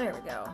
There we go.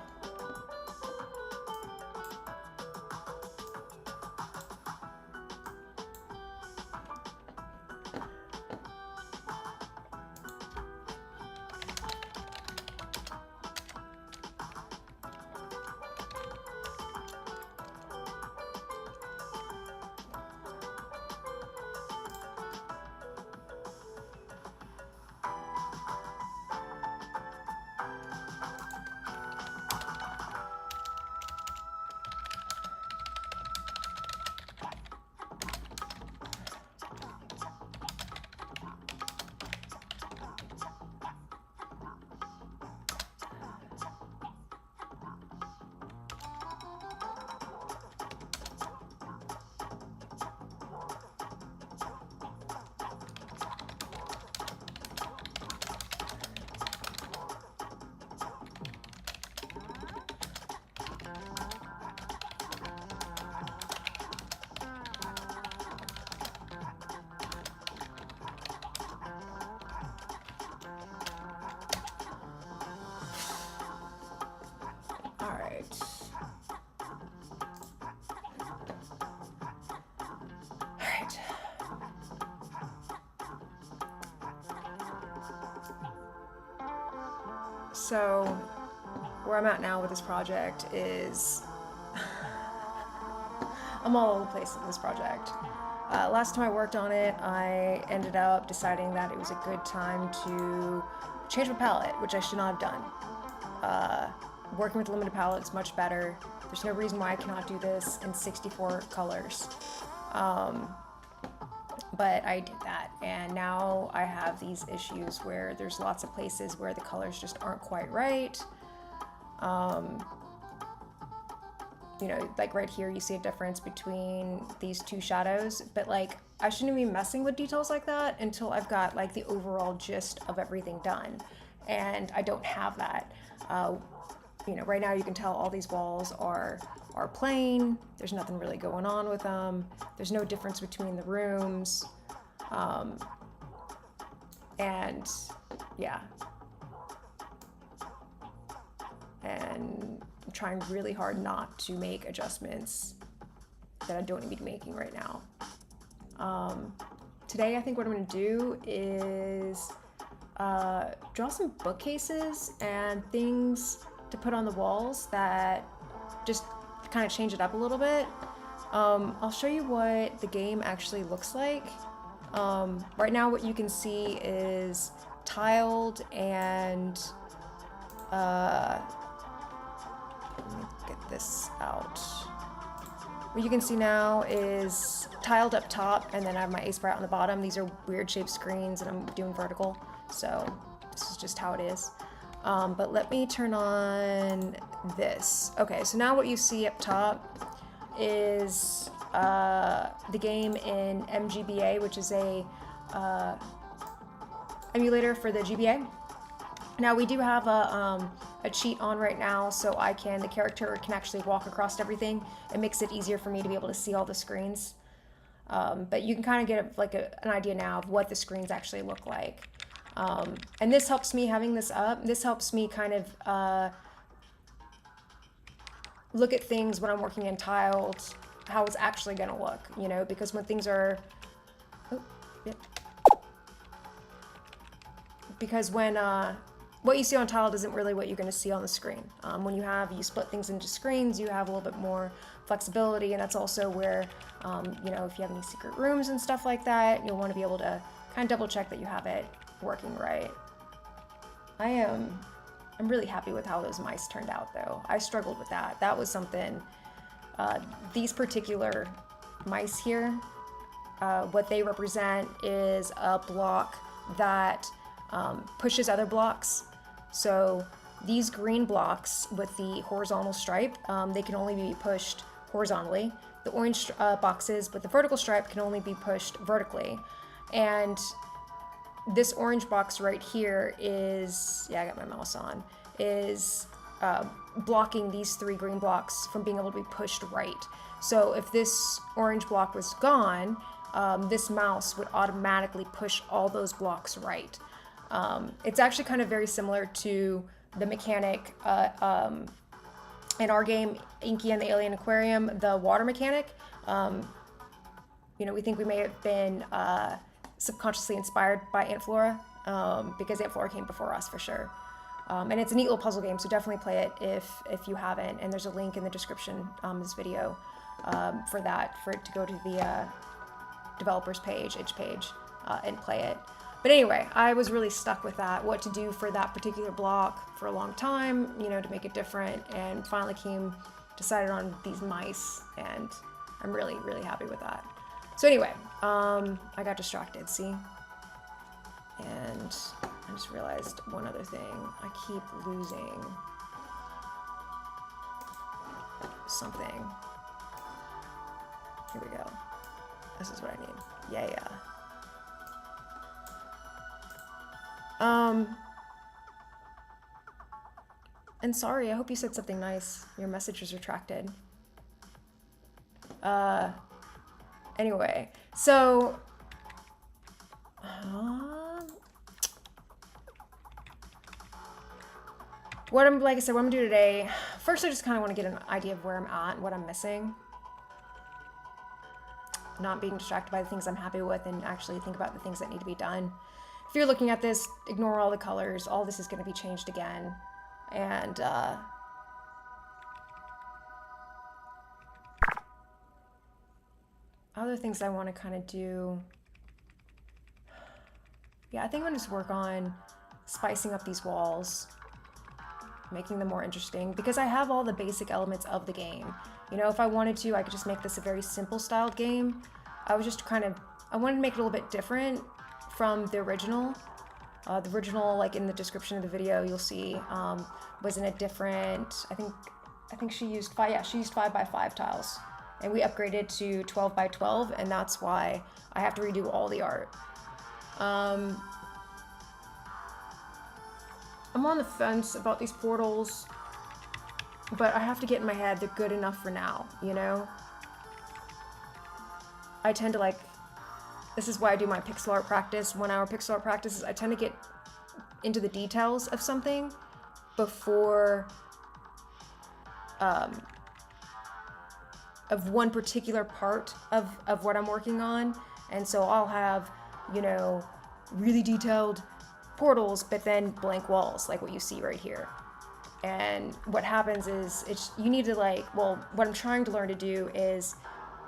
So where I'm at now with this project is I'm all over the place with this project. Last time I worked on it, I ended up deciding that it was a good time to change my palette, which I should not have done. Working with limited palettes much better. There's no reason why I cannot do this in 64 colors. But I did that, and now I have these issues where there's lots of places where the colors just aren't quite right. You know, like right here you see a difference between these two shadows, but like I shouldn't be messing with details like that until I've got like the overall gist of everything done, and I don't have that. You know, right now you can tell all these walls are plain. There's nothing really going on with them. There's no difference between the rooms. And yeah. And I'm trying really hard not to make adjustments that I don't need to be making right now. Today I think what I'm gonna do is draw some bookcases and things to put on the walls that just kind of change it up a little bit. I'll show you what the game actually looks like. Right now what you can see is tiled and let me get this out. What you can see now is tiled up top, and then I have my Aseprite on the bottom. These are weird shaped screens and I'm doing vertical, so this is just how it is. But let me turn on this. Okay, so now what you see up top is the game in mGBA, which is a emulator for the GBA. Now we do have a cheat on right now, so the character can actually walk across everything. It makes it easier for me to be able to see all the screens. But you can kind of get like an idea now of what the screens actually look like. And this helps me, having this up, this helps me kind of look at things when I'm working in tiled, how it's actually going to look, you know, because when things are, because when what you see on tiled isn't really what you're going to see on the screen. When you split things into screens, you have a little bit more flexibility, and that's also where, you know, if you have any secret rooms and stuff like that, you'll want to be able to kind of double check that you have it working right. I'm really happy with how those mice turned out, though. I struggled with that. That was something. These particular mice here, what they represent is a block that pushes other blocks. So these green blocks with the horizontal stripe, they can only be pushed horizontally. The orange boxes with the vertical stripe can only be pushed vertically. And this orange box right here is, yeah, I got my mouse on, is blocking these three green blocks from being able to be pushed right. So if this orange block was gone, this mouse would automatically push all those blocks right. It's actually kind of very similar to the mechanic in our game, Inky and the Alien Aquarium, the water mechanic. You know, we think we may have been subconsciously inspired by Flora, because Flora came before us for sure. And it's a neat little puzzle game, so definitely play it if you haven't. And there's a link in the description of this video for it to go to the developers page, itch page, and play it. But anyway, I was really stuck with that, what to do for that particular block for a long time, you know, to make it different, and finally decided on these mice, and I'm really, really happy with that. So anyway, I got distracted, see? And I just realized one other thing. I keep losing something. Here we go. This is what I need. Yeah. And sorry, I hope you said something nice. Your message was retracted. Anyway, so like I said, what I'm gonna do today, first I just kind of want to get an idea of where I'm at and what I'm missing. Not being distracted by the things I'm happy with, and actually think about the things that need to be done. If you're looking at this, ignore all the colors. All this is going to be changed again. And other things I want to kind of do. Yeah, I think I'm going to just work on spicing up these walls, making them more interesting, because I have all the basic elements of the game. You know, if I wanted to, I could just make this a very simple styled game. I wanted to make it a little bit different from the original. The original, like in the description of the video, you'll see, was in a different, I think she used 5x5 tiles, and we upgraded to 12x12, and that's why I have to redo all the art. I'm on the fence about these portals, but I have to get in my head they're good enough for now, you know? I tend to this is why I do my pixel art practice, 1 hour pixel art practices. I tend to get into the details of something before, of one particular part of what I'm working on. And so I'll have, you know, really detailed portals, but then blank walls, like what you see right here. And what happens is you need to what I'm trying to learn to do is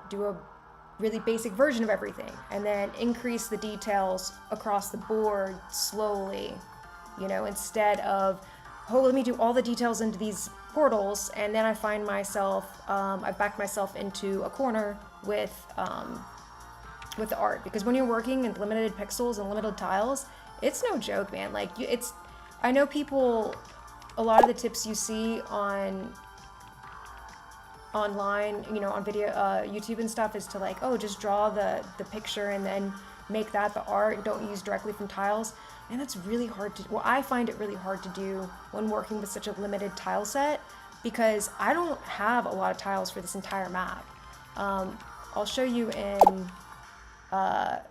do a really basic version of everything, and then increase the details across the board slowly, you know, instead of, oh, let me do all the details into these portals, and then I find myself, I've backed myself into a corner with the art, because when you're working in limited pixels and limited tiles, it's no joke, man. Like, I know people, a lot of the tips you see online, you know, on video, YouTube and stuff, is to just draw the picture and then make that the art, and don't use directly from tiles. And that's really hard to, well, I find it really hard to do when working with such a limited tile set, because I don't have a lot of tiles for this entire map. I'll show you in, I'll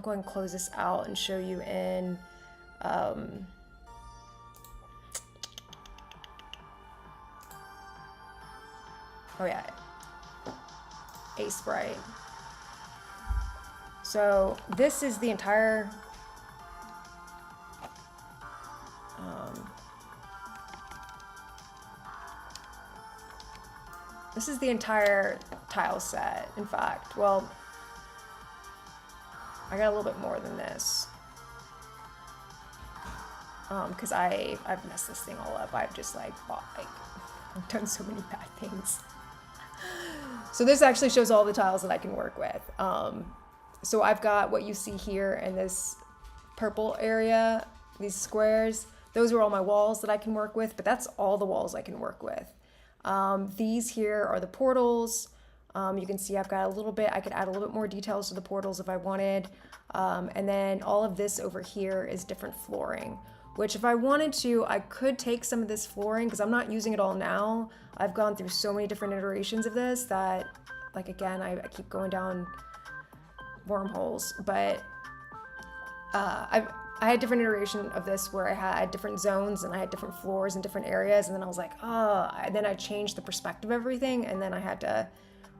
go ahead and close this out and show you in, oh yeah, Aseprite. So this is the entire, this is the entire tile set. In fact, well, I got a little bit more than this, because I've messed this thing all up. I've just I've done so many bad things. So this actually shows all the tiles that I can work with. So I've got what you see here in this purple area, these squares. Those are all my walls that I can work with, but that's all the walls I can work with. These here are the portals. You can see I've got a little bit, I could add a little bit more details to the portals if I wanted. And then all of this over here is different flooring, which if I wanted to, I could take some of this flooring, because I'm not using it all now. I've gone through so many different iterations of this that, again, I keep going down wormholes. But I had different iteration of this where I had different zones and I had different floors and different areas, and then I was like, oh, and then I changed the perspective of everything, and then I had to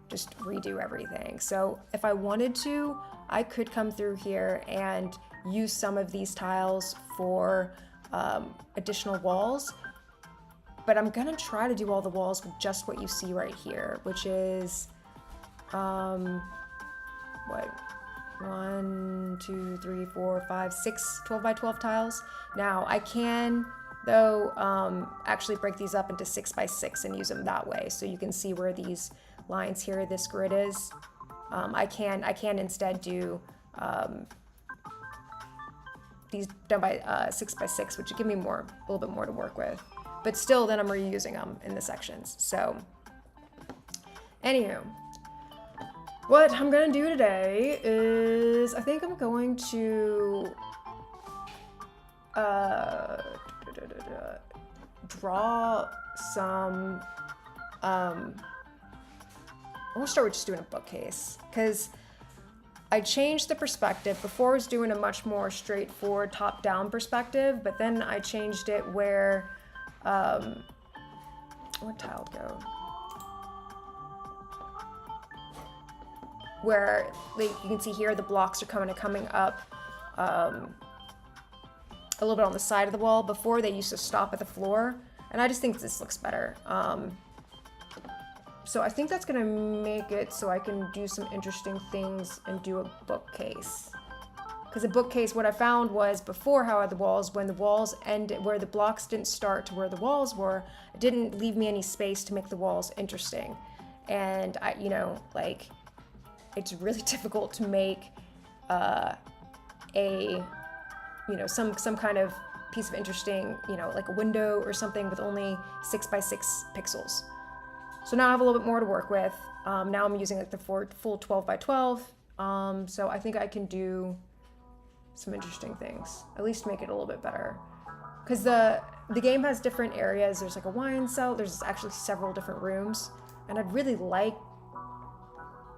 just redo everything. So if I wanted to, I could come through here and use some of these tiles for additional walls, but I'm gonna try to do all the walls with just what you see right here, which is, what? 1, 2, 3, 4, 5, 6 12 by 12 tiles. Now I can, though, actually break these up into 6 by 6 and use them that way. So you can see where these lines here, this grid is. I can instead do these done by 6 by 6, which would give me a little bit more to work with. But still, then I'm reusing them in the sections. So, anywho. What I'm gonna do today is, I think I'm going to draw some, I'm gonna start with just doing a bookcase, because I changed the perspective. Before I was doing a much more straightforward top-down perspective, but then I changed it where, where'd tile go? Where, like, you can see here, the blocks are coming up a little bit on the side of the wall. Before, they used to stop at the floor, and I just think this looks better. So I think that's gonna make it so I can do some interesting things and do a bookcase. Because a bookcase, what I found was before how the walls, when the walls ended, where the blocks didn't start to where the walls were, it didn't leave me any space to make the walls interesting. And I, you know, like, it's really difficult to make some kind of piece of interesting, you know, like a window or something with only 6 by 6 pixels. So now I have a little bit more to work with. Now I'm using like the full 12 by 12. So I think I can do some interesting things, at least make it a little bit better. Because the game has different areas. There's like a wine cell. There's actually several different rooms. And I'd really like,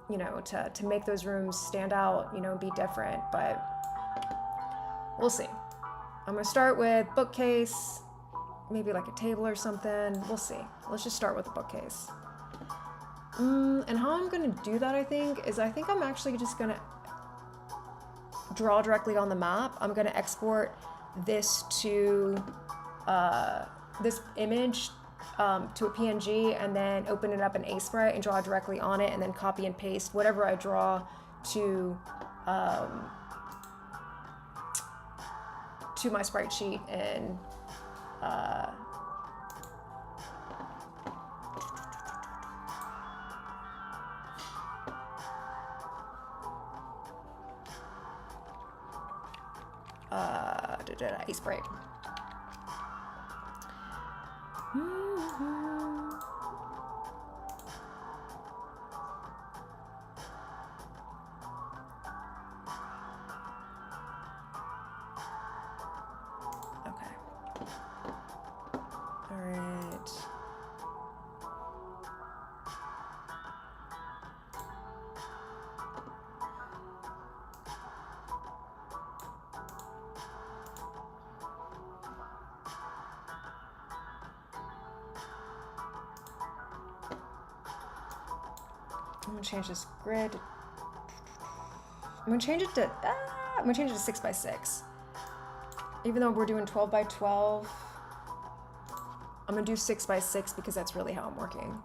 you know, to make those rooms stand out, you know, be different, but we'll see. I'm gonna start with bookcase, maybe like a table or something. We'll see. Let's just start with the bookcase. And how I'm gonna do that, I think I'm actually just gonna draw directly on the map. I'm gonna export this to this image to a PNG, and then open it up in Aseprite and draw directly on it, and then copy and paste whatever I draw to my sprite sheet and Aseprite. I'm gonna change this grid. I'm gonna change it to 6 by 6. Even though we're doing 12 by 12, I'm gonna do 6 by 6 because that's really how I'm working.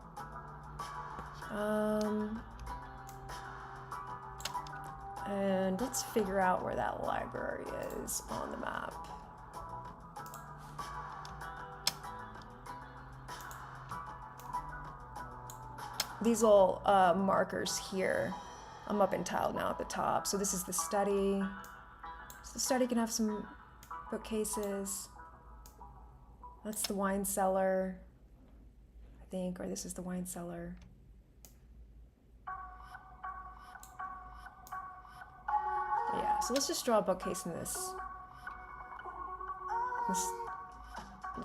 And let's figure out where that library is on the map. These little markers here, I'm up in tile now at the top. So this is the study. So the study can have some bookcases. That's the wine cellar, I think, or this is the wine cellar. Yeah, so let's just draw a bookcase in this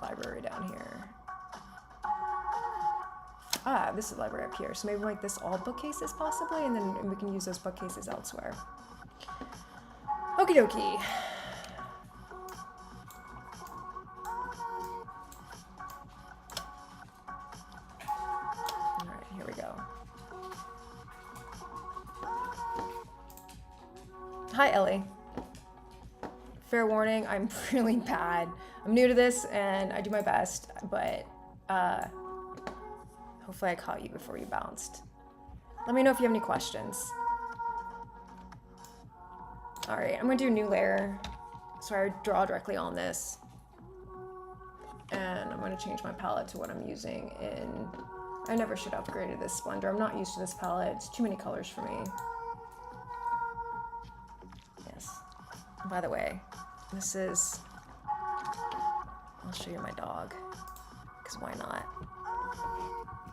library down here. Ah, this is the library up here. So maybe like this all bookcases possibly, and then we can use those bookcases elsewhere. Okie dokie. Hi, Ellie. Fair warning, I'm really bad. I'm new to this and I do my best, but hopefully I caught you before you bounced. Let me know if you have any questions. All right, I'm gonna do a new layer. So I draw directly on this. And I'm gonna change my palette to what I'm using in, I never should have upgraded this Splendor. I'm not used to this palette. It's too many colors for me. Yes. And by the way, this is, I'll show you my dog, because why not?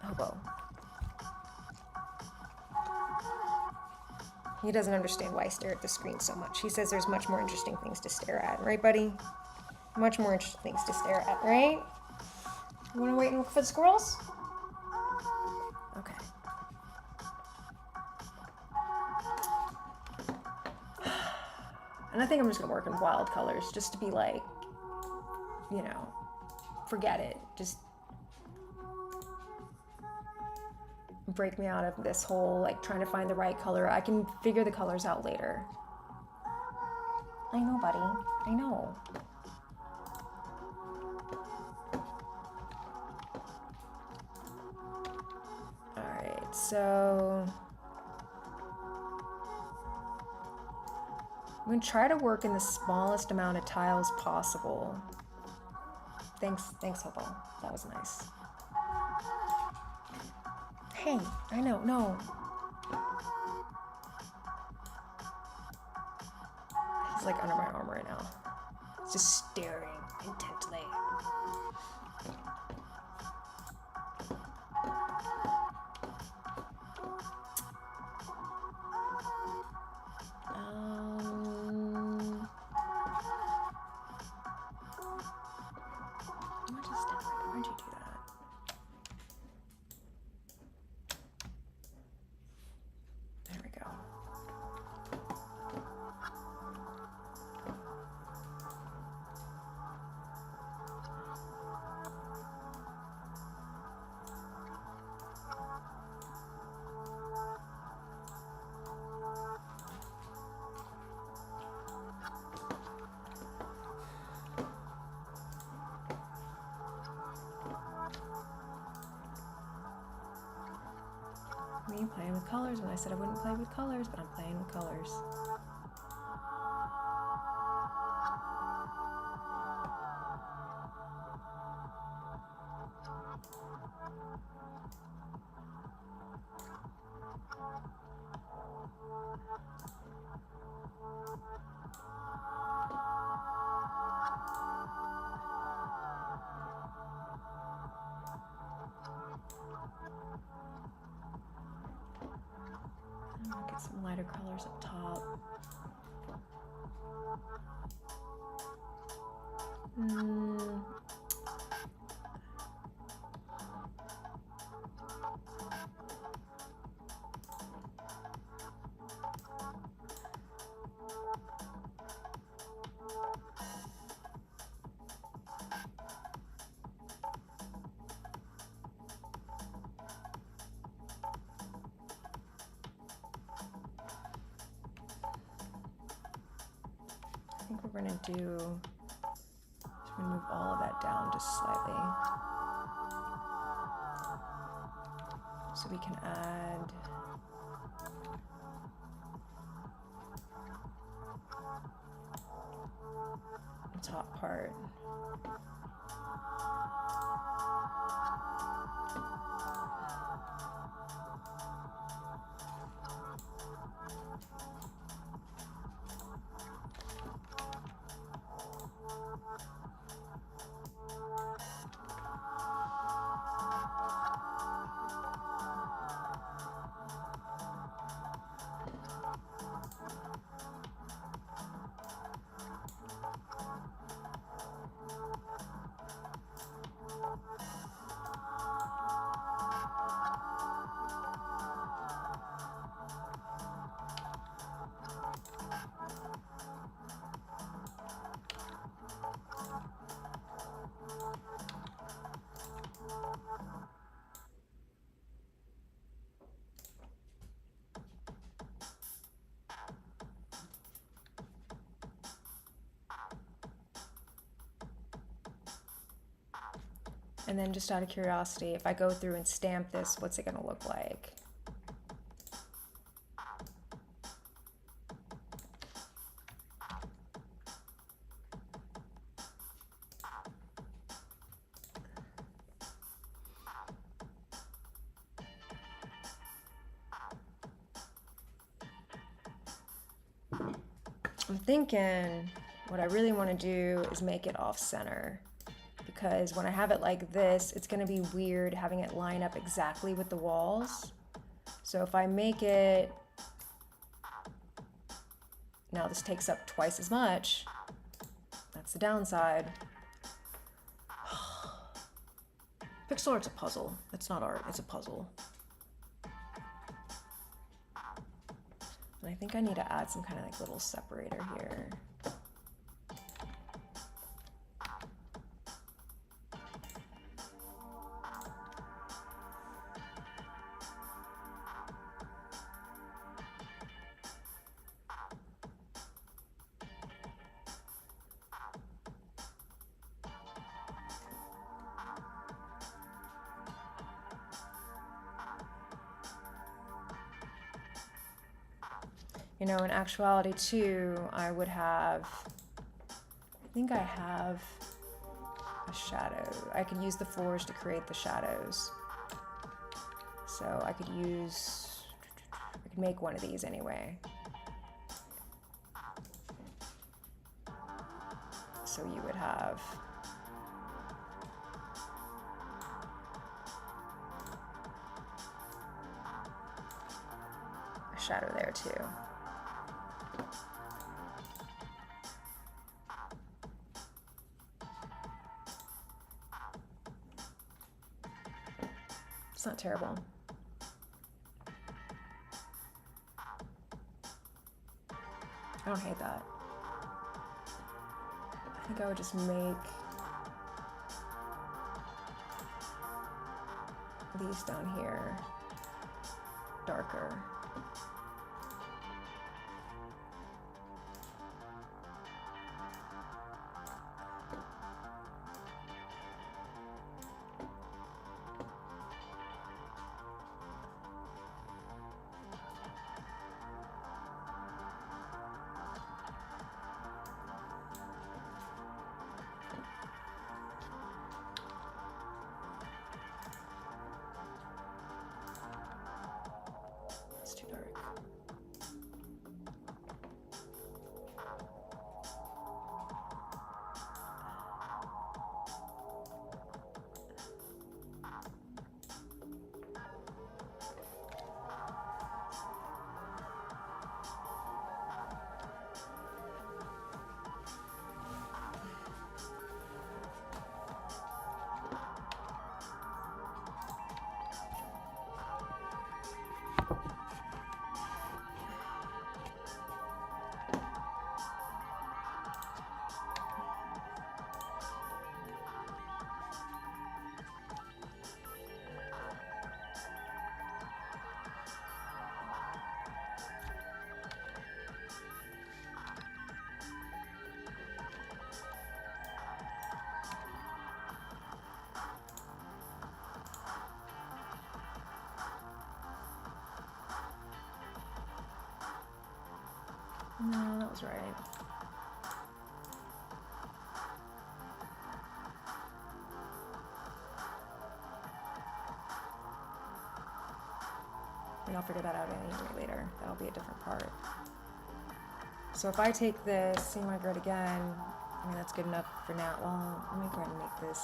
Hobo. He doesn't understand why I stare at the screen so much. He says there's much more interesting things to stare at, right, buddy? Much more interesting things to stare at, right? You wanna wait and look for the squirrels? Okay. And I think I'm just gonna work in wild colors just to be like, you know, forget it. Just break me out of this whole like trying to find the right color. I can figure the colors out later. I know, buddy. I know. All right, so I'm gonna try to work in the smallest amount of tiles possible. Thanks, Hobo. That was nice. Hey, I know, no. He's like under my arm right now. He's just staring intently. Why'd you do that? There we go. Me playing with colors when I said I wouldn't play with colors, but I'm playing with colors. Get some lighter colors up top. I think we're gonna do, just gonna move all of that down just slightly. So we can add the top part. And then just out of curiosity, if I go through and stamp this, what's it gonna look like? I'm thinking what I really want to do is make it off center, because when I have it like this, it's going to be weird having it line up exactly with the walls. So if I make it, now this takes up twice as much. That's the downside. Pixel art's a puzzle. It's not art, it's a puzzle. And I think I need to add some kind of like little separator here. You know, in actuality too, I would have, I think I have a shadow. I could use the floors to create the shadows. So I could make one of these anyway. So you would have a shadow there too. It's not terrible. I don't hate that. I think I would just make these down here darker. It's too dark. No, that was right. And I'll figure that out anyway later. That'll be a different part. So if I take this, see my grid again, I mean, that's good enough for now. Well, let me go ahead and make this.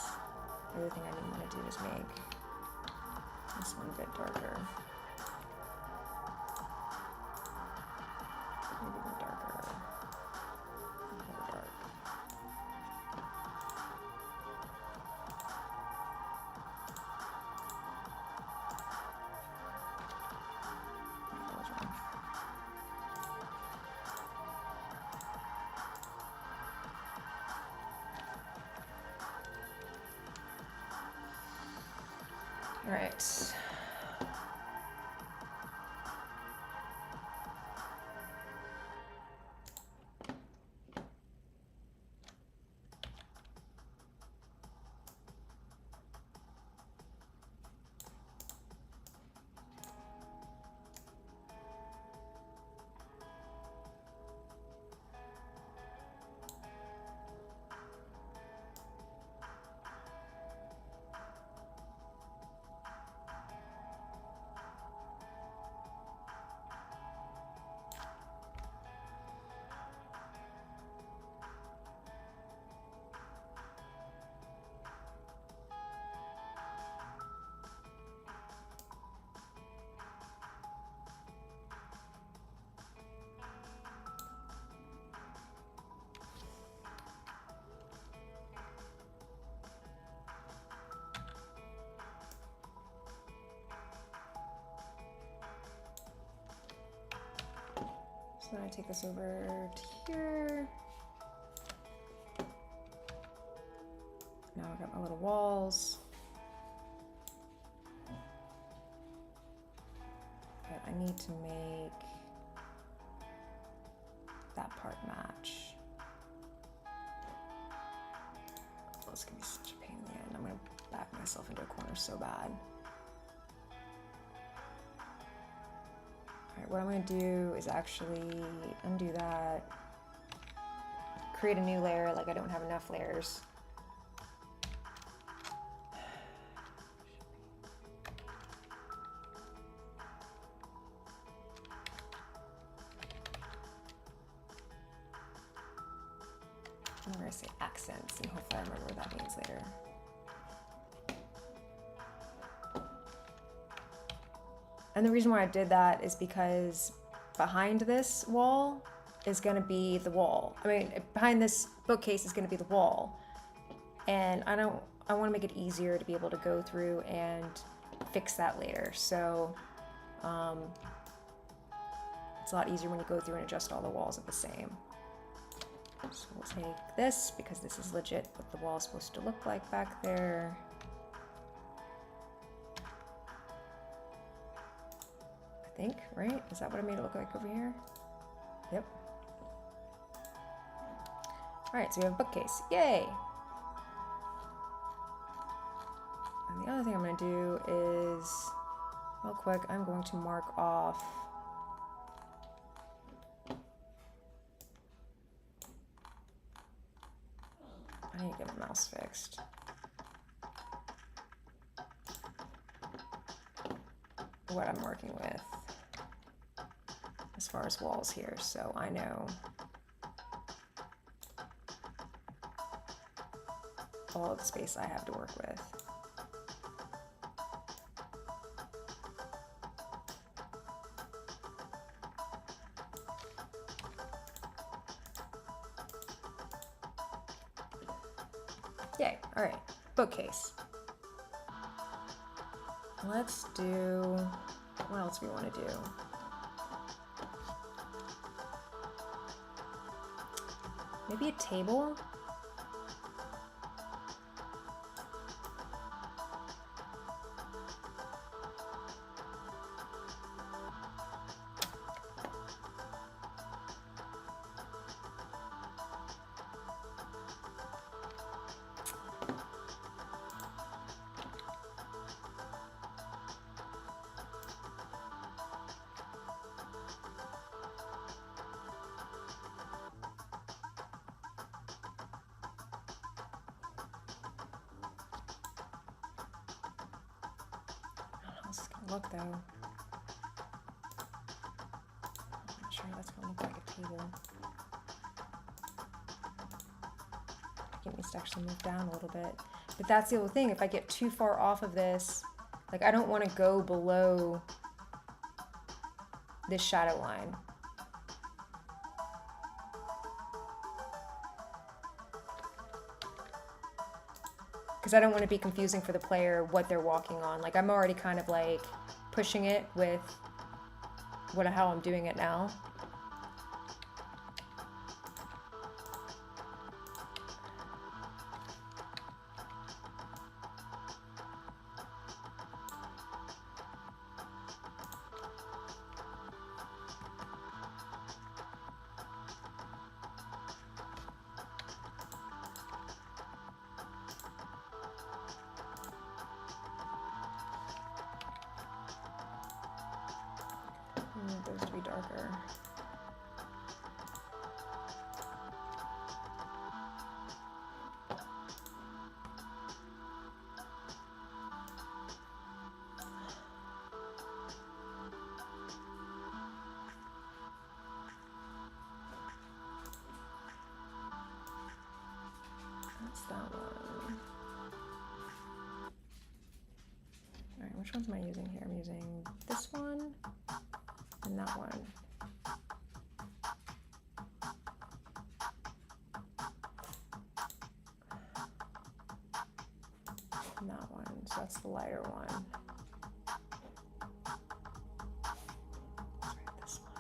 The other thing I didn't want to do is make this one a bit darker. Maybe even darker. More dark. That was wrong. All right. So then I take this over to here. Now I've got my little walls. But I need to make that part match. Oh, this can be such a pain in the end. I'm gonna back myself into a corner so bad. All right, what I'm gonna do is actually undo that, create a new layer, like I don't have enough layers. I'm gonna say accents and hopefully I remember what that means later. And the reason why I did that is because behind this wall is gonna be the wall. I mean, behind this bookcase is gonna be the wall. And I wanna make it easier to be able to go through and fix that later. So it's a lot easier when you go through and adjust all the walls at the same. So we'll take this because this is legit what the wall is supposed to look like back there. I think, right? Is that what I made it look like over here? Yep. All right, so we have a bookcase. Yay! And the other thing I'm going to do is, real quick, I'm going to mark off I need to get my mouse fixed. What I'm working with as far as walls here, so I know all of the space I have to work with. Yay, all right, bookcase. Let's do, what else do we want to do? Maybe a table? Look though. I'm not sure that's gonna look like a table. It needs to actually move down a little bit. But that's the other thing, if I get too far off of this, like I don't want to go below this shadow line. Because I don't want to be confusing for the player what they're walking on. Like I'm already kind of like pushing it with how I'm doing it now. I need those to be darker. That's that one. All right, which ones am I using here? I'm using this one and that one. And that one, so that's the lighter one. Let's write this one.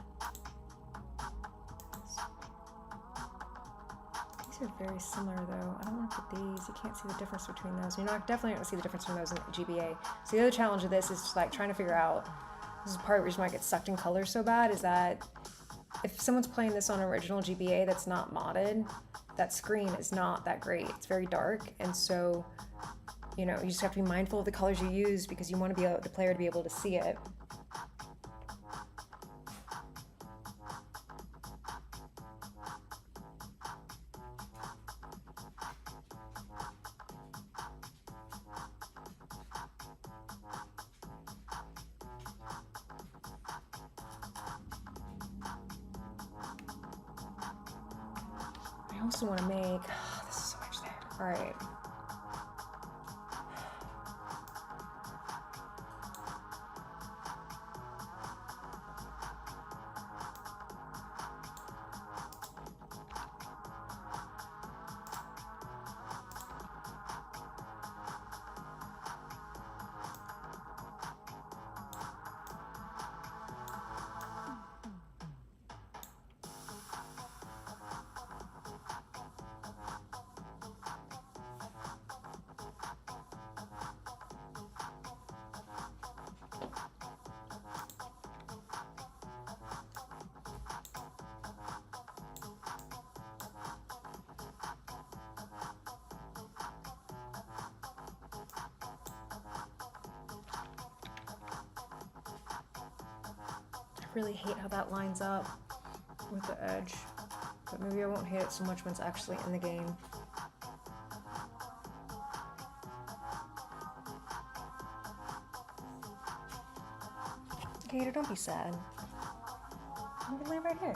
These are very similar though. I don't want to put these. You can't see the difference between those. You're not definitely not going to see the difference between those in GBA. So the other challenge of this is just like trying to figure out, this is part of the reason why I get sucked in color so bad, is that if someone's playing this on original GBA that's not modded, that screen is not that great. It's very dark, and so, you know, you just have to be mindful of the colors you use because you want to be able, the player to be able to see it. I also want to make, oh, this is so much there. All right. I really hate how that lines up with the edge, but maybe I won't hate it so much when it's actually in the game. Gator, don't be sad. I'm gonna lay right here.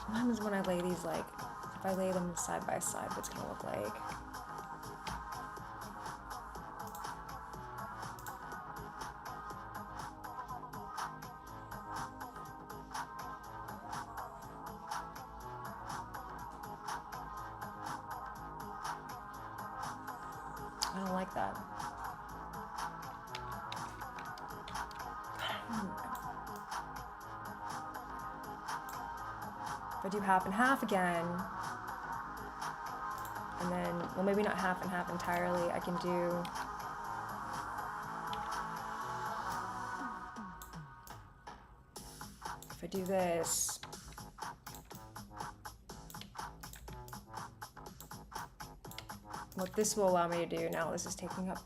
What happens when I lay these, like, if I lay them side by side, what's it gonna look like? I don't like that. If I do half and half again, and then, well, maybe not half and half entirely, I can do if I do this, what this will allow me to do, now this is taking up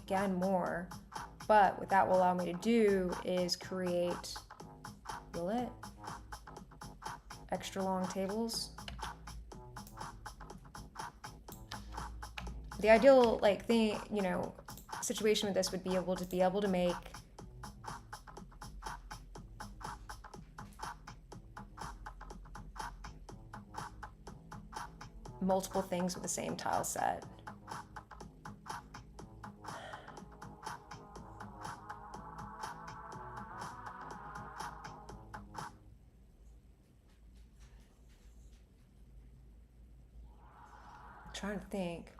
again more, but what that will allow me to do is create, will it? Extra long tables. The ideal, like, thing, you know, situation with this would be able to make multiple things with the same tile set. I'm trying to think.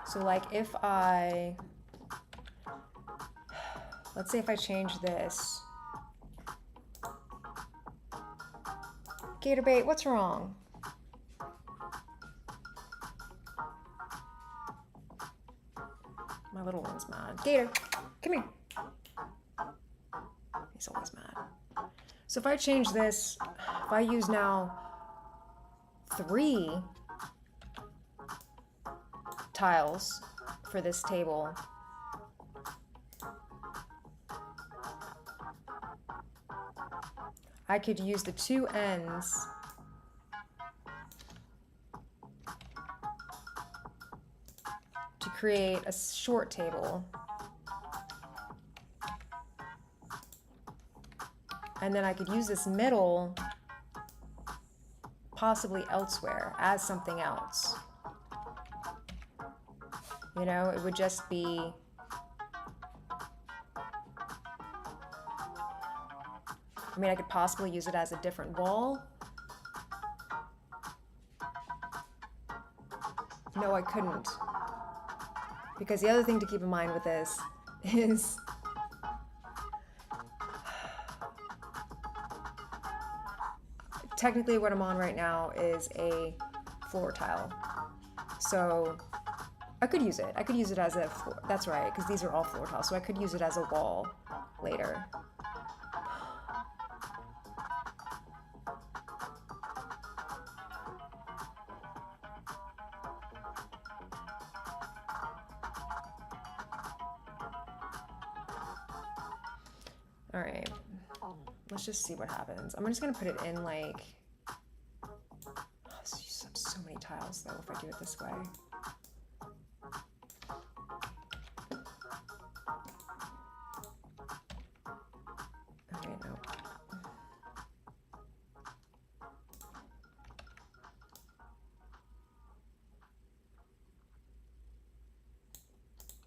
So like if I, let's say if I change this. Gatorbait, what's wrong? My little one's mad. Gator, come here. He's always mad. So if I change this, if I use now 3 tiles for this table, I could use the 2 ends to create a short table, and then I could use this middle possibly elsewhere as something else. You know, it would just be, I mean, I could possibly use it as a different wall. No, I couldn't. Because the other thing to keep in mind with this is technically what I'm on right now is a floor tile. So I could use it. I could use it as a floor. That's right, because these are all floor tiles. So I could use it as a wall later. All right, let's just see what happens. I'm just gonna put it in like, so many tiles though if I do it this way. Okay, no.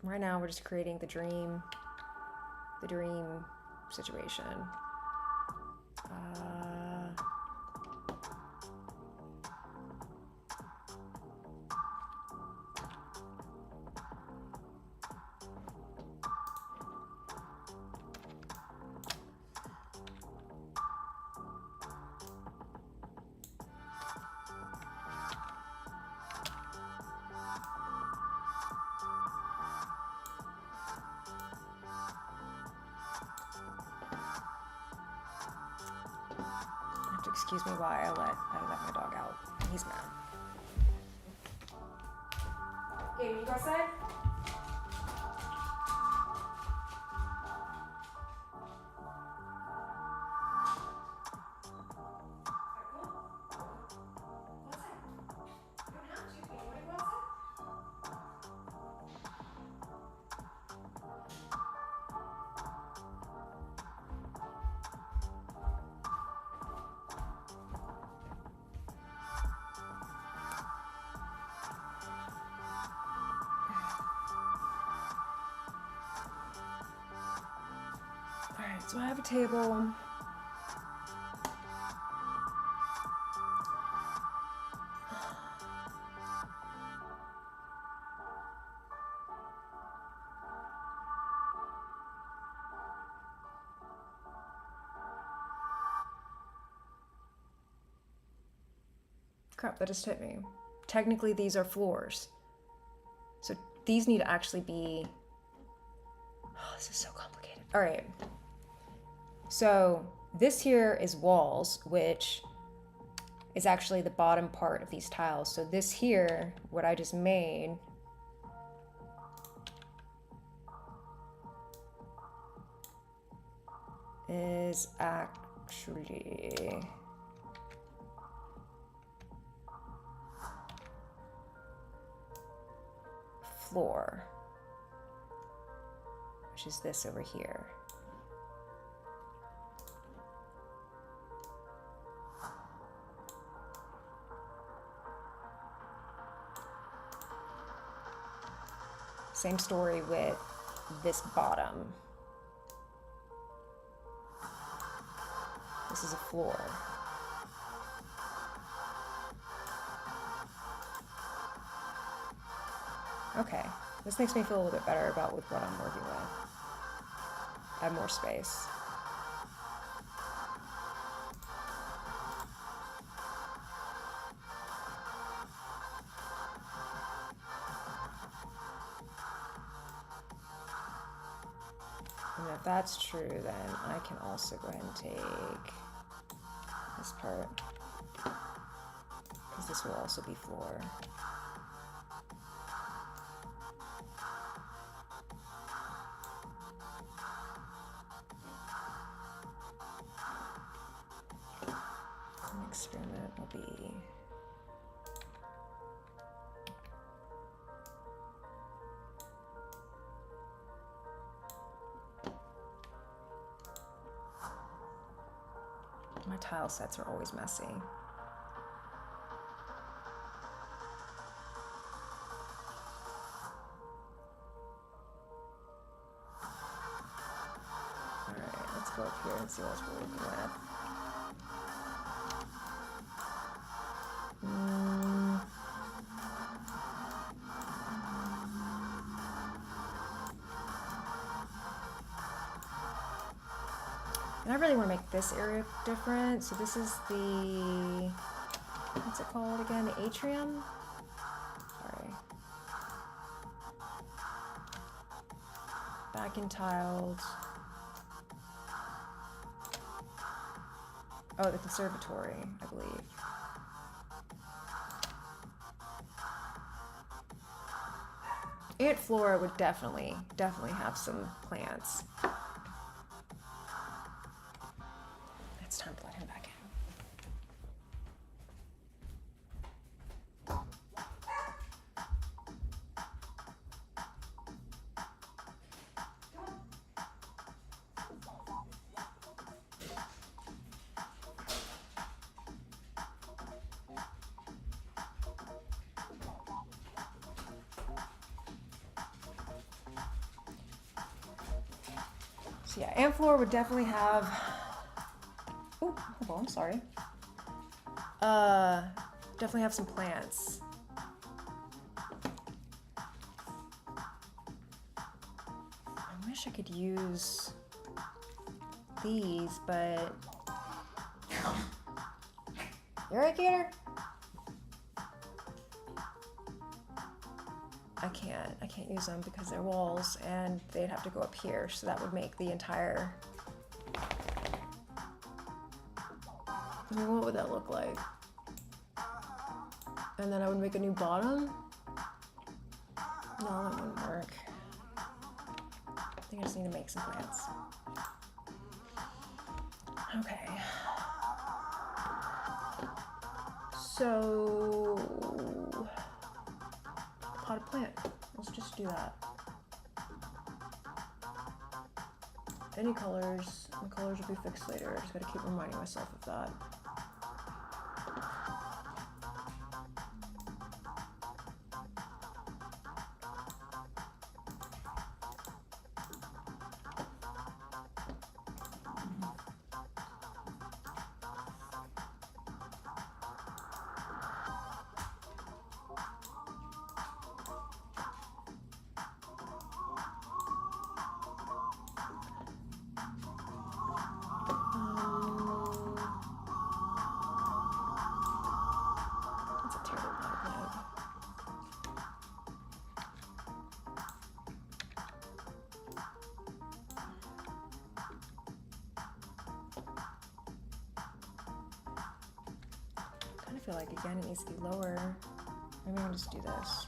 Right now we're just creating the dream situation. Excuse me why I let my dog out. He's mad. Okay, you go outside? So I have a table. Crap, that just hit me. Technically, these are floors. So these need to actually be... Oh, this is so complicated. All right. So this here is walls, which is actually the bottom part of these tiles. So this here, what I just made, is actually floor, which is this over here. Same story with this bottom. This is a floor. Okay, this makes me feel a little bit better about with what I'm working with. I have more space. And if that's true, then I can also go ahead and take this part, because this will also be floor. An experiment will be my tile sets are always messy. Alright, let's go up here and see what else we're working with. And I really want to make this area different. So this is the, what's it called again? The atrium? Sorry. Back in tiled. Oh, the conservatory, I believe. Aunt Flora would definitely have some plants. It's time to let him back in. So yeah, Aunt Flora would definitely have, oh, well, I'm sorry. Definitely have some plants. I wish I could use these, but you're right, Gator. I can't use them because they're walls and they'd have to go up here, so that would make the entire, I mean, what would that look like? And then I would make a new bottom? No, that wouldn't work. I think I just need to make some plants. Okay. So, potted plant. Let's just do that. Any colors, the colors will be fixed later. I just gotta keep reminding myself of that. I feel like again it needs to be lower. Maybe I'll just do this.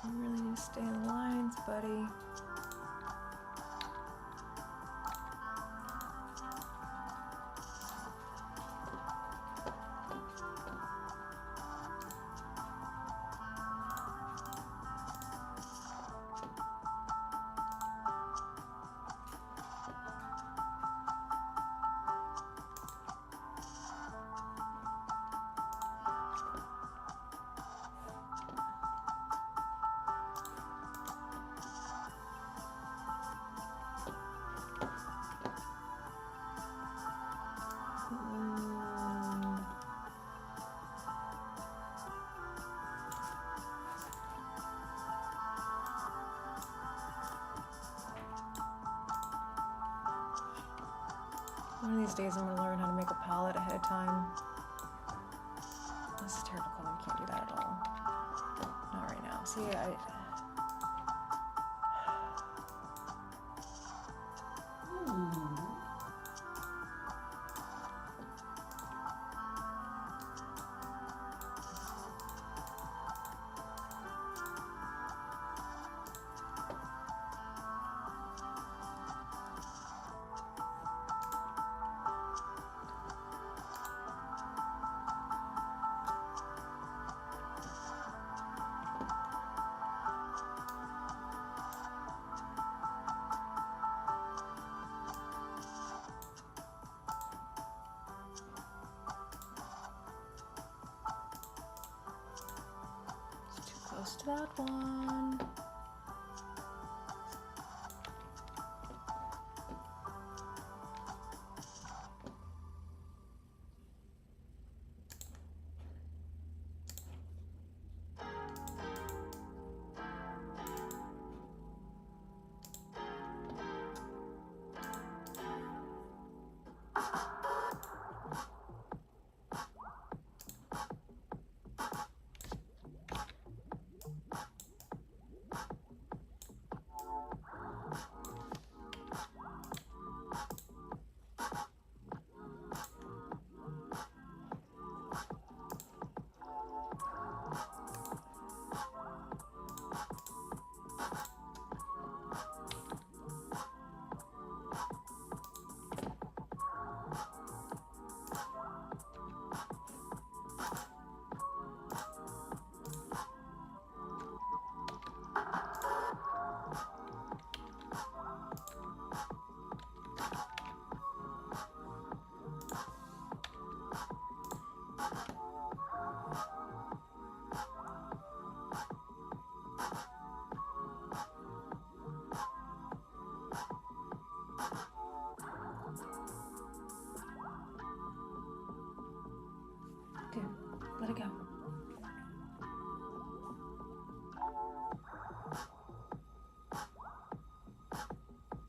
You really need to stay in lines, buddy. One of these days I'm gonna learn how to make a palette ahead of time. This is terrible color, I can't do that at all. Not right now. See, that one. Okay, let it go.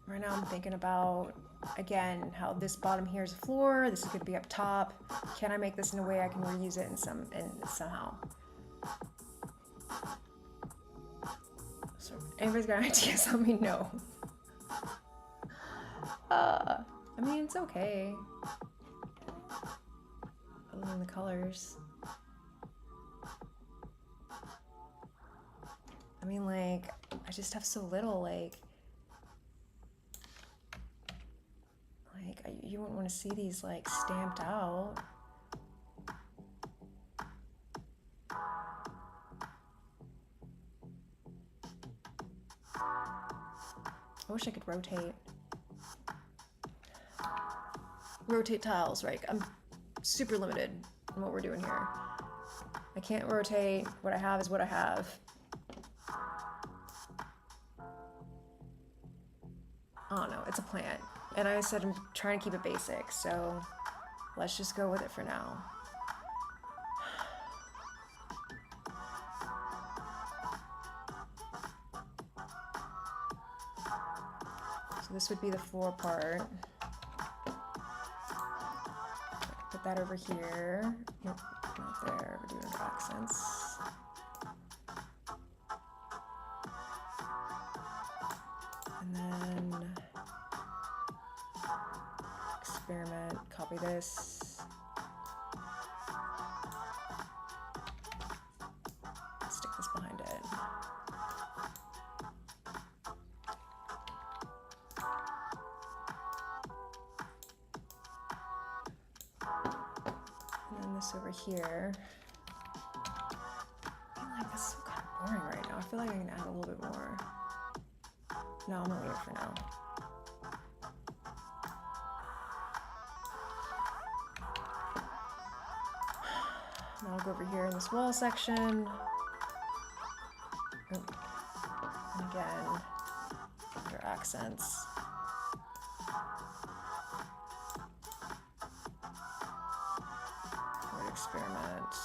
Right now I'm thinking about, again, how this bottom here is a floor, this is going to be up top. Can I make this in a way I can reuse it in somehow? So if anybody's got ideas, let me know. I mean, it's okay. Other than the colors. I mean, like, I just have so little, like you wouldn't want to see these, like, stamped out. I wish I could rotate. Rotate tiles, right? I'm super limited in what we're doing here. I can't rotate. What I have is what I have. Oh no, it's a plant. And I said I'm trying to keep it basic, so let's just go with it for now. So this would be the floor part. Put that over here. Nope, not there. We're doing accents. And then experiment, copy this. Stick this behind it. And then this over here. I feel like this is so kind of boring right now. I feel like I can add a little bit more. No, I'm gonna leave it for now. Now I'll go over here in this wall section. Oh. And again, under accents. Word experiment.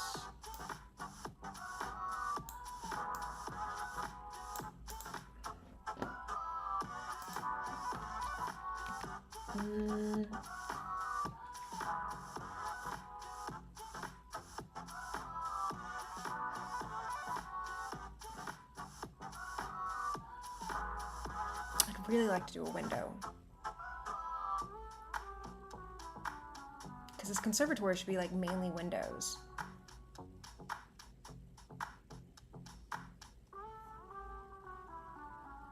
I'd really like to do a window. Because this conservatory should be like mainly windows.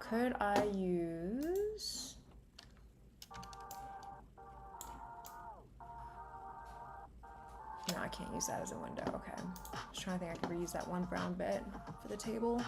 Could I use... No, I can't use that as a window. Okay. I was trying to think I could reuse that one brown bit for the table.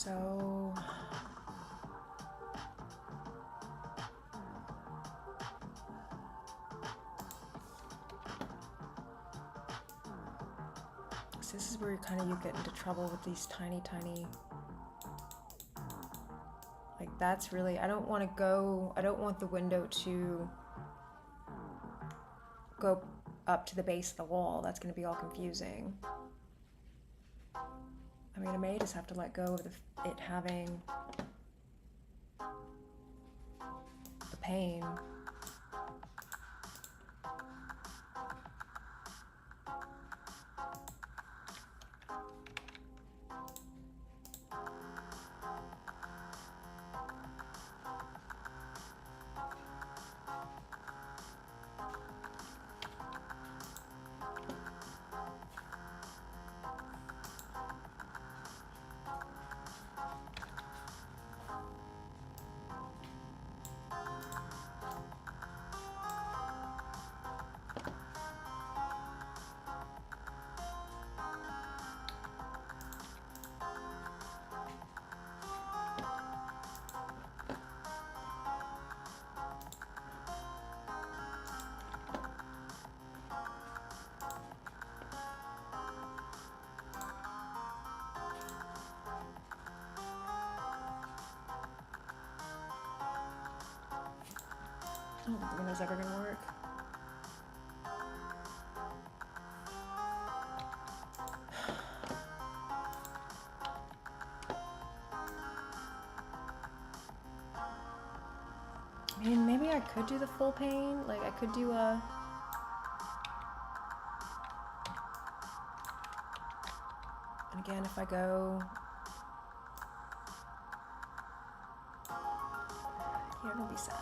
So this is where you get into trouble with these tiny, like that's really, I don't want the window to go up to the base of the wall. That's going to be all confusing. I mean, I may just have to let go of it having the pane. I don't think the window's ever gonna work. I mean, maybe I could do the full pane. Like, I could do a... And again, if I go... Here, don't be sad.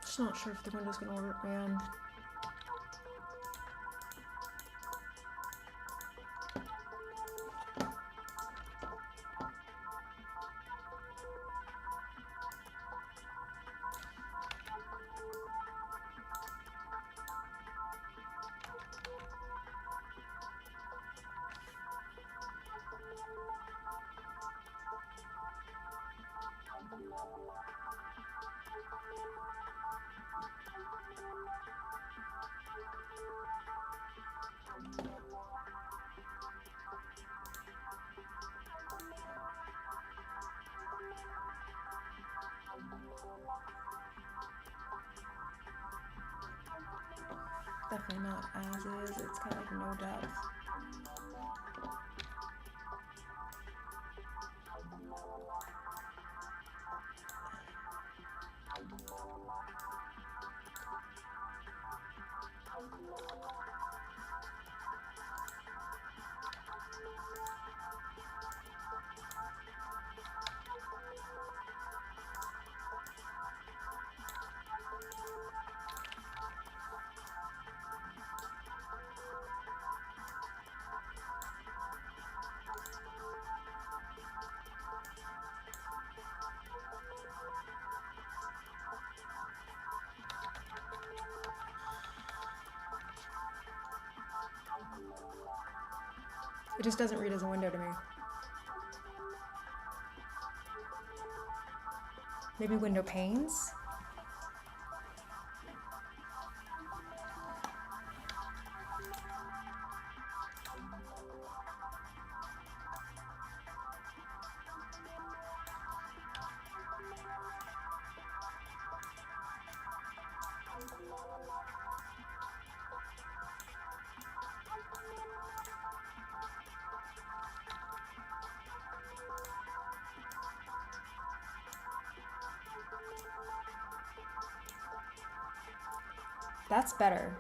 Just not sure if the window's gonna work, man. Definitely not as is, it's kind of like no depth. It just doesn't read as a window to me. Maybe window panes? That's better.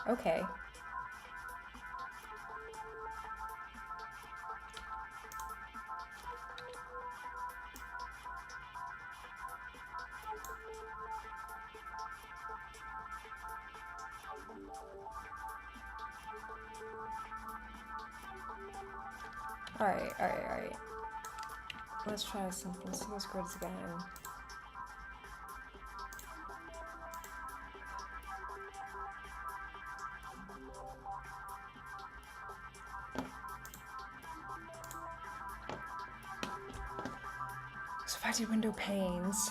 Okay. All right. Let's try something. Let's see those grids again. So if I do window panes,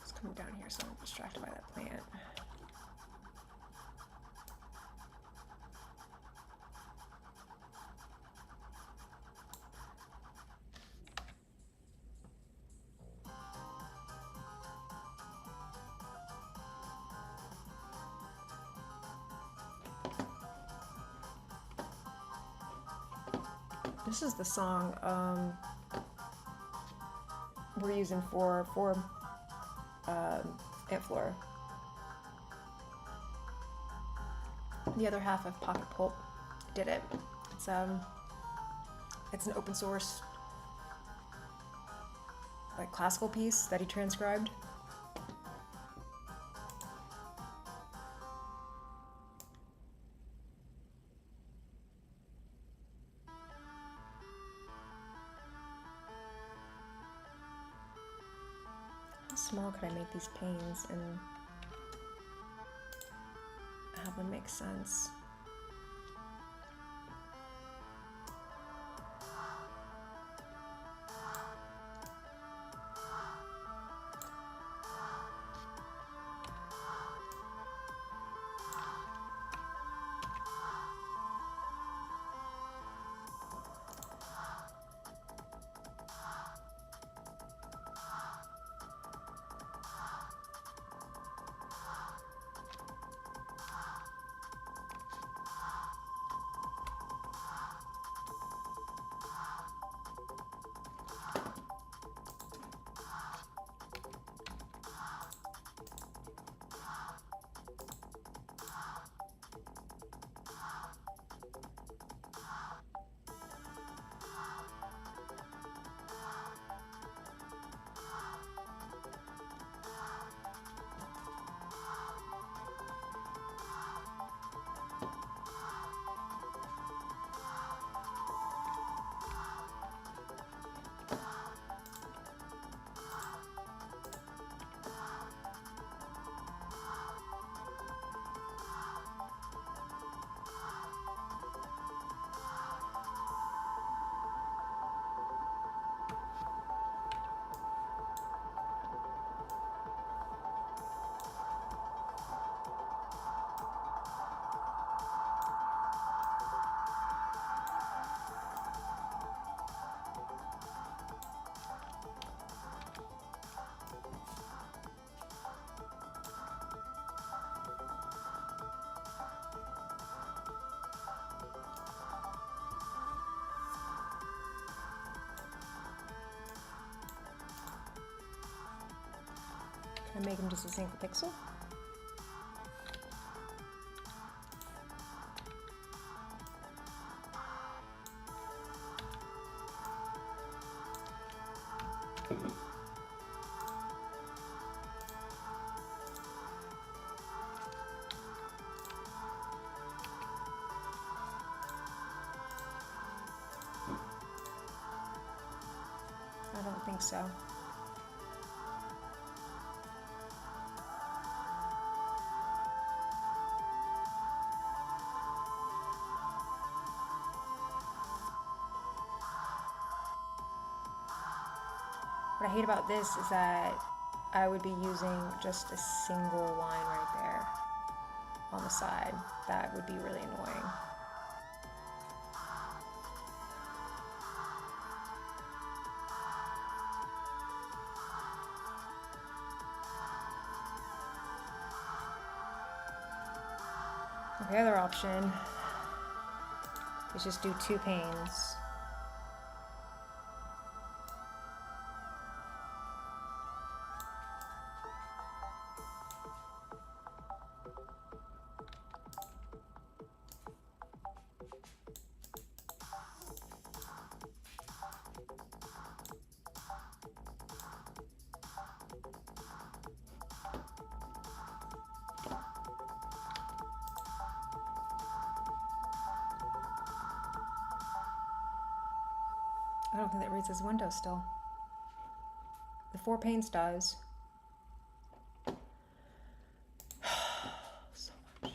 it's coming down here, so I'm distracted by that plant. This is the song we're using for Aunt Flora. The other half of Pocket Pulp did it. It's an open source like classical piece that he transcribed. How small could I make these panes and have them make sense? and make them just a single pixel. I don't think so. What I hate about this is that I would be using just a single line right there on the side. That would be really annoying. The other option is just do 2 panes. I don't think that reads as window still. The 4 panes does. So much.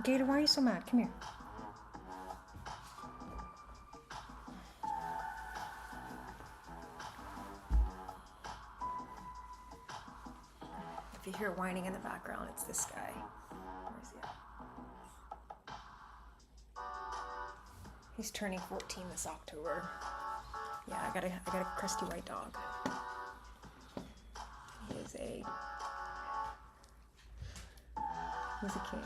Gator, why are you so mad? Come here. If you hear whining in the background, it's this guy. Where is he at? He's turning 14 this October. Yeah, I got a crusty white dog. He's a king.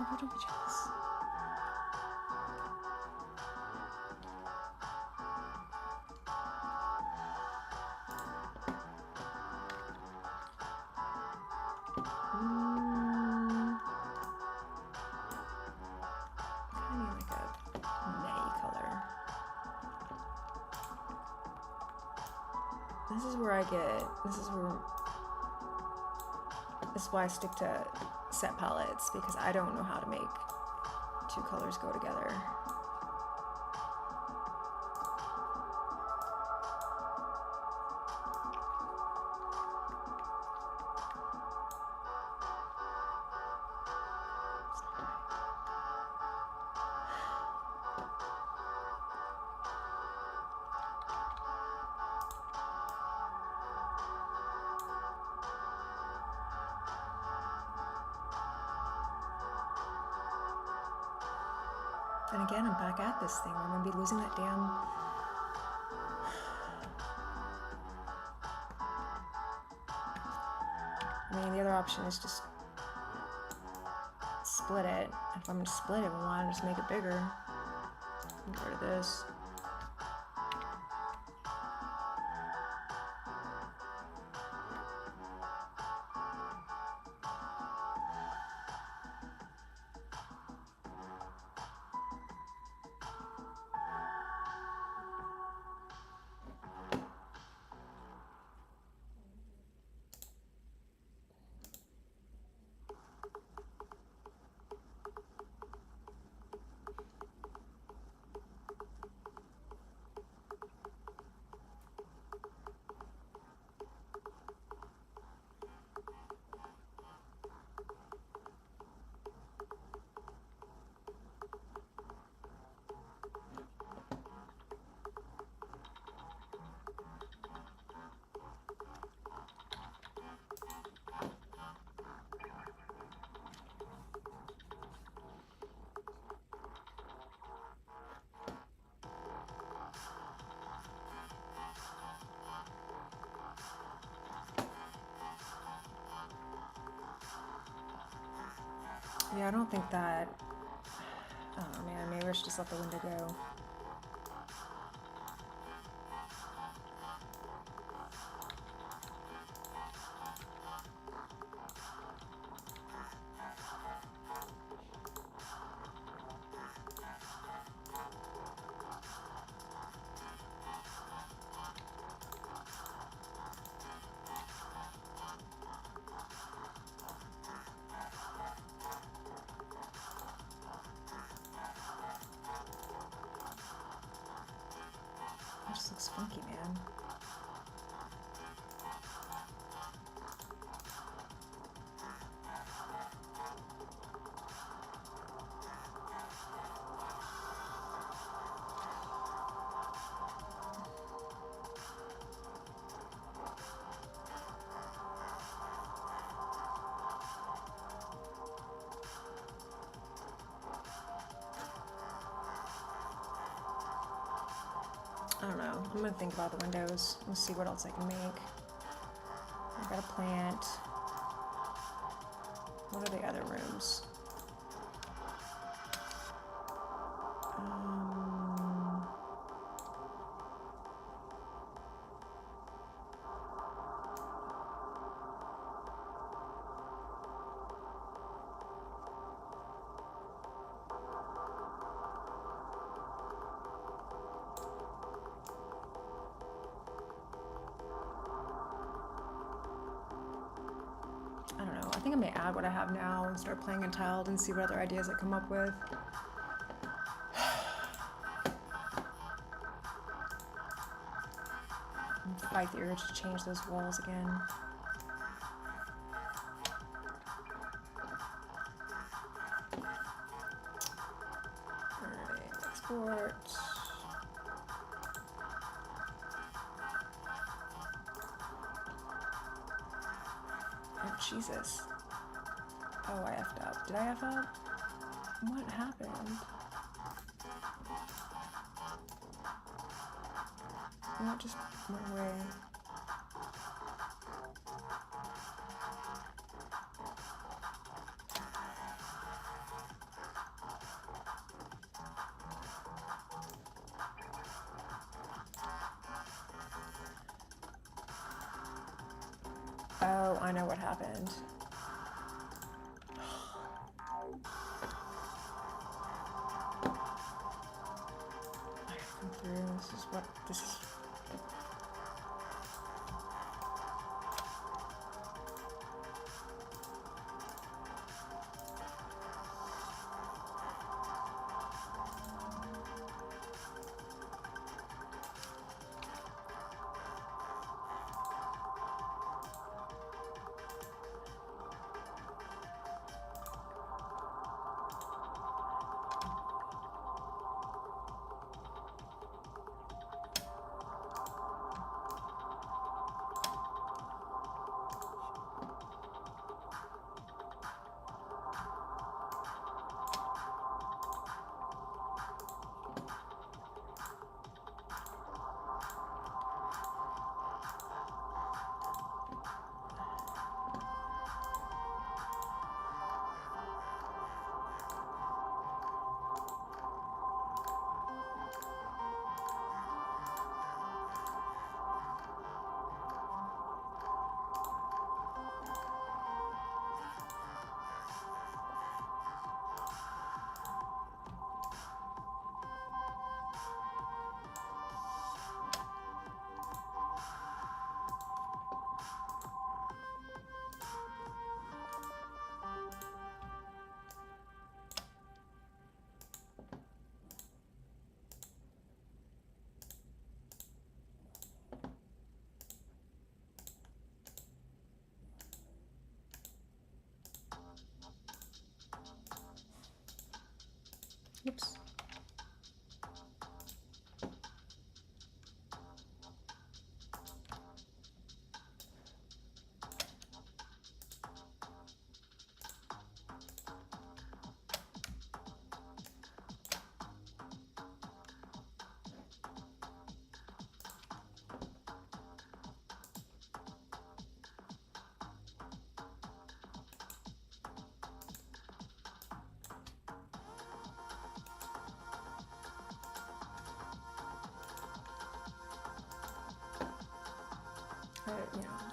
Oh, but don't be jealous. Kind of like a May color. This is where this is why I stick to set palettes, because I don't know how to make 2 colors go together. And again, I'm back at this thing where I'm gonna be losing that damn... I mean, the other option is just split it. If I'm gonna split it, well, why not just make it bigger? Get rid of this. Yeah, I don't think that... Oh man, maybe I should just let the window go. That just looks funky, man. I don't know. I'm gonna think about the windows. Let's see what else I can make. I got a plant. What are the other rooms? I don't know. I think I may add what I have now and start playing in tiled and see what other ideas I come up with. And fight the urge to change those walls again. Alright, export. Oh, Jesus. Oh, I effed up. Did I F up? What happened? That just went away. Oh, I know what happened. I have come through. This is what this is. Oops.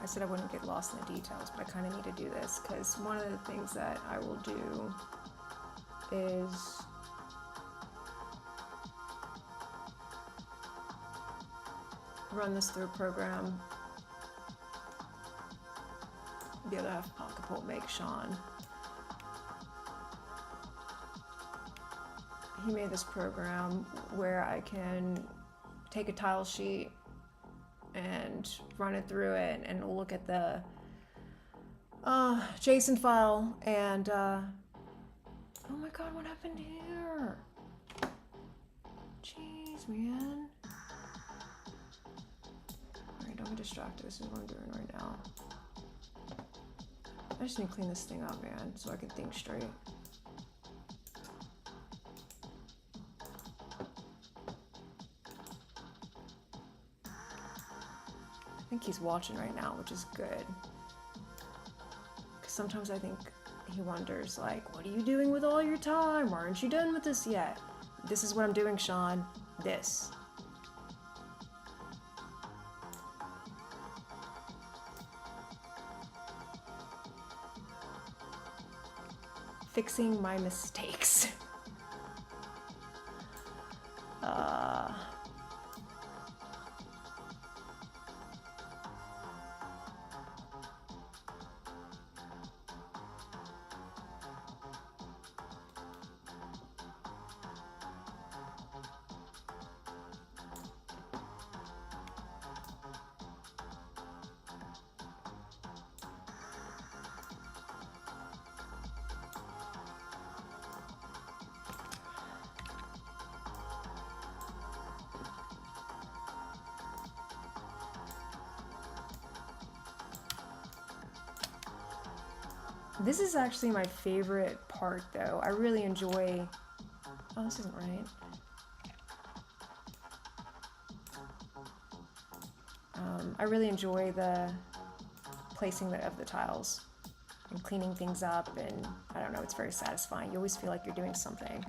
I said I wouldn't get lost in the details, but I kind of need to do this because one of the things that I will do is run this through a program, be able to have Pocket Pulp make Sean. He made this program where I can take a tile sheet and run it through it and look at the JSON file and oh my god, what happened here? Jeez, man. Alright, don't get distracted. This is what I'm doing right now. I just need to clean this thing up, man, so I can think straight. I think he's watching right now, which is good. Because sometimes I think he wonders, like, what are you doing with all your time? Why aren't you done with this yet? This is what I'm doing, Sean. This. Fixing my mistakes. This is actually my favorite part, though. I really enjoy... Oh, this isn't right. I really enjoy the placing of the tiles and cleaning things up, and I don't know, it's very satisfying. You always feel like you're doing something.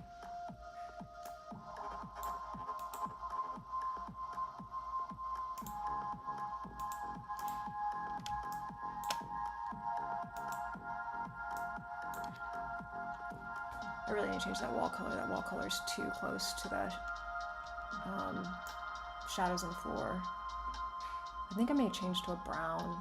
I really need to change that wall color. That wall color is too close to the shadows on the floor. I think I may change to a brown.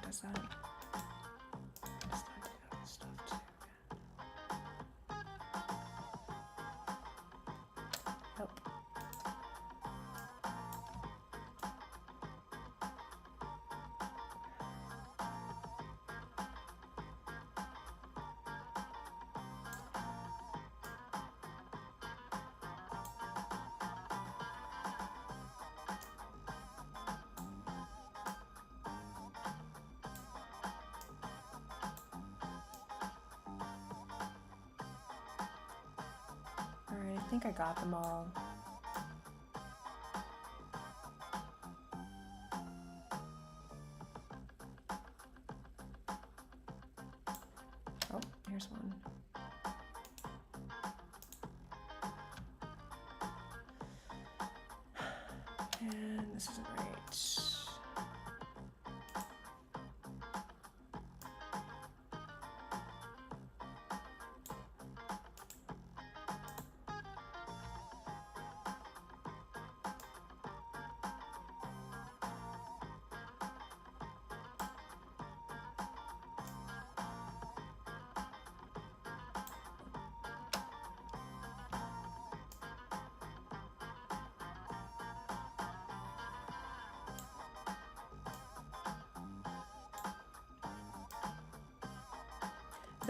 Does that? It's time to do other stuff too. Help. Alright, I think I got them all. Oh, here's one. And this isn't right.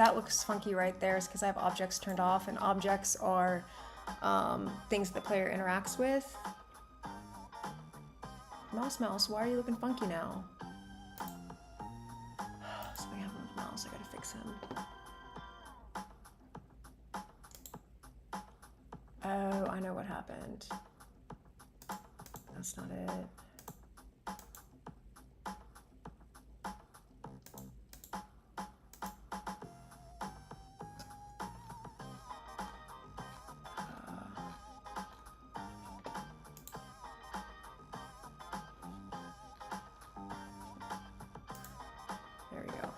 that looks funky right there is because I have objects turned off, and objects are things the player interacts with. Mouse, why are you looking funky now? Something happened with Mouse, I gotta fix him. Oh, I know what happened. That's not it. There we go.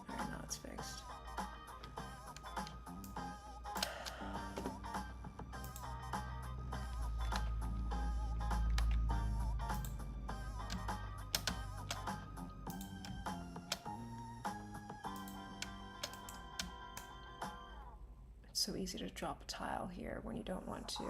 Alright, now it's fixed. It's so easy to drop a tile here when you don't want to.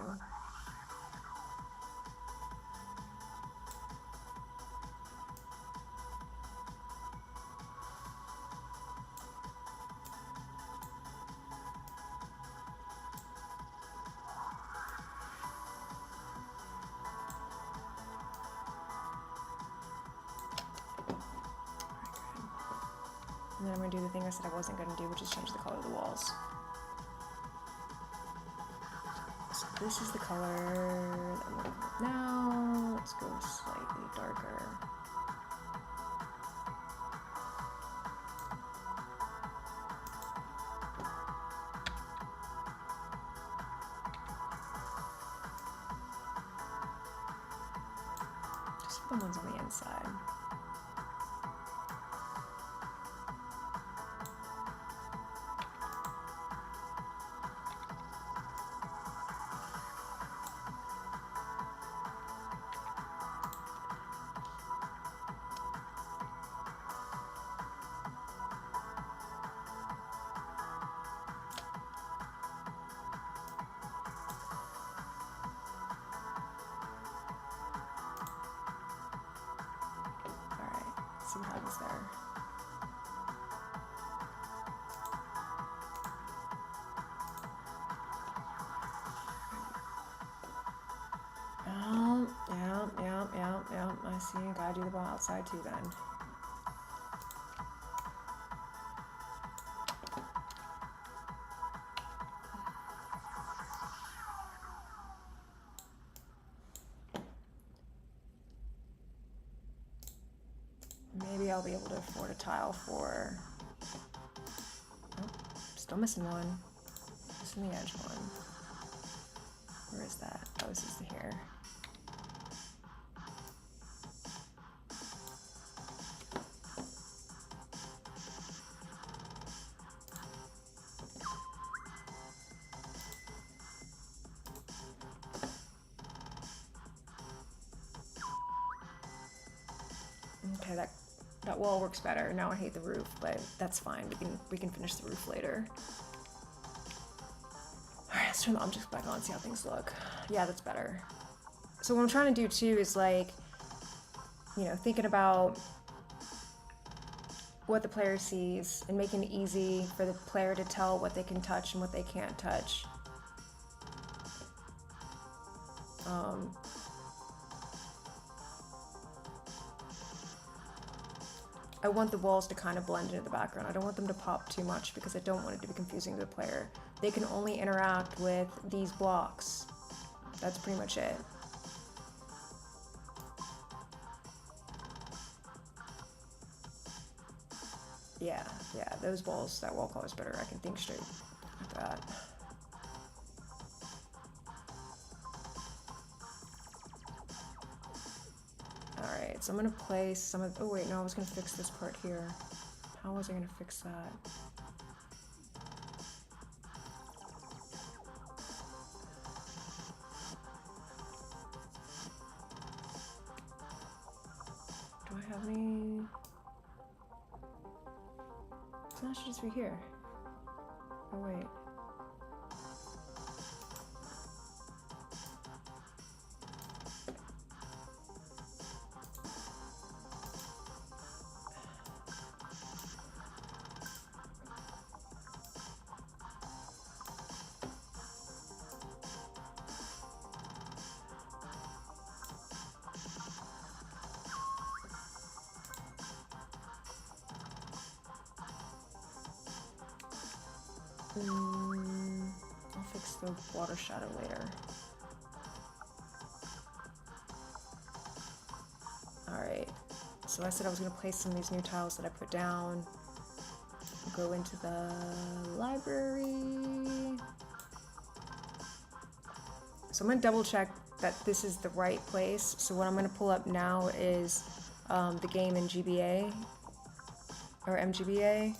And then I'm going to do the thing I said I wasn't going to do, which is change the color of the walls. So this is the color that I'm going to do now. Let's go slightly darker. Just the ones on the inside. See what happens there. Yeah. I see. Gotta do the ball outside too then. Maybe I'll be able to afford a tile for... Oh, still missing one. Missing the edge one. Where is that? Oh, this is the hair. Okay, that wall works better. Now I hate the roof, but that's fine. We can finish the roof later. Alright, let's turn the objects back on, see how things look. Yeah, that's better. So what I'm trying to do too is like, you know, thinking about what the player sees and making it easy for the player to tell what they can touch and what they can't touch. I want the walls to kind of blend into the background. I don't want them to pop too much because I don't want it to be confusing to the player. They can only interact with these blocks. That's pretty much it. Yeah, those walls, that wall color is better. I can think straight like that. Alright, so I'm gonna place some of, oh wait, no, I was gonna fix this part here. How was I gonna fix that? Do I have any? So that should just be here. Oh wait. I'll fix the water shadow later. Alright, so I said I was going to place some of these new tiles that I put down. Go into the library. So I'm going to double check that this is the right place. So what I'm going to pull up now is the game in GBA or mGBA.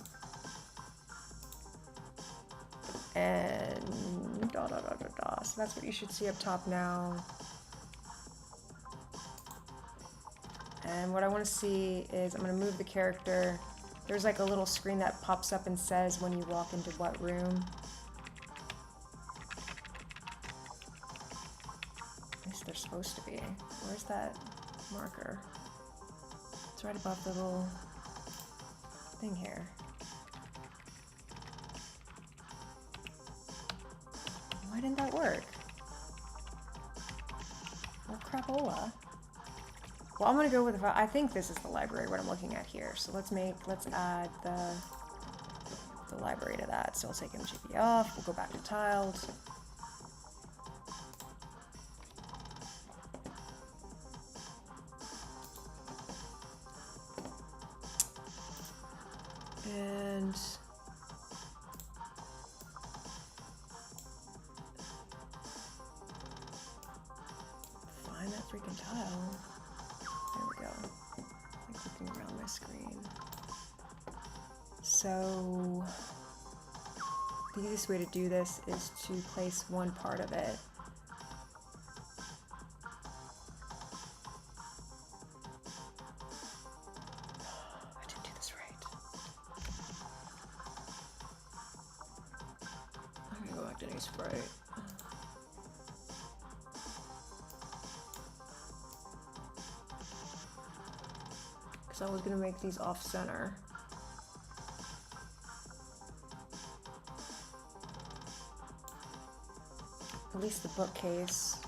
And so that's what you should see up top now. And what I want to see is I'm going to move the character. There's like a little screen that pops up and says when you walk into what room. At least they're supposed to be. Where's that marker? It's right above the little thing here. Why didn't that work? Well, crapola. Well, I'm gonna go with, I think this is the library, what I'm looking at here. So let's add the library to that. So I'll take mGBA off, we'll go back to tiled. And find that freaking tile. There we go. Like looking around my screen. So the easiest way to do this is to place one part of it. I didn't do this right. I'm gonna go back to Aseprite. Because I was gonna make these off center. At least the bookcase.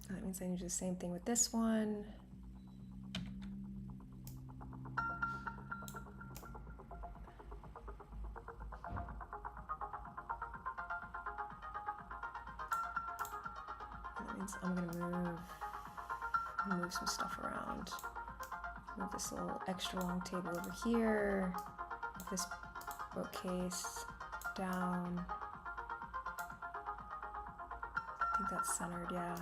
That means I need to do the same thing with this one. That means I'm gonna move some stuff around. Move this little extra long table over here. Move this bookcase down. I think that's centered, yeah.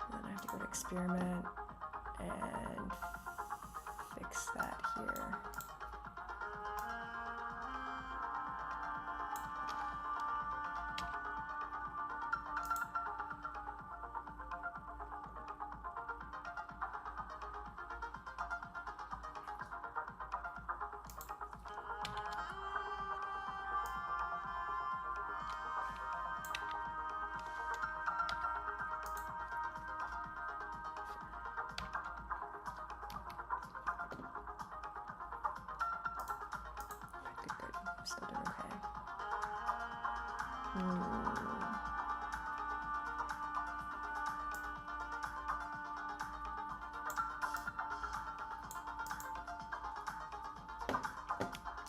And then I have to go to experiment and fix that here. Still doing okay.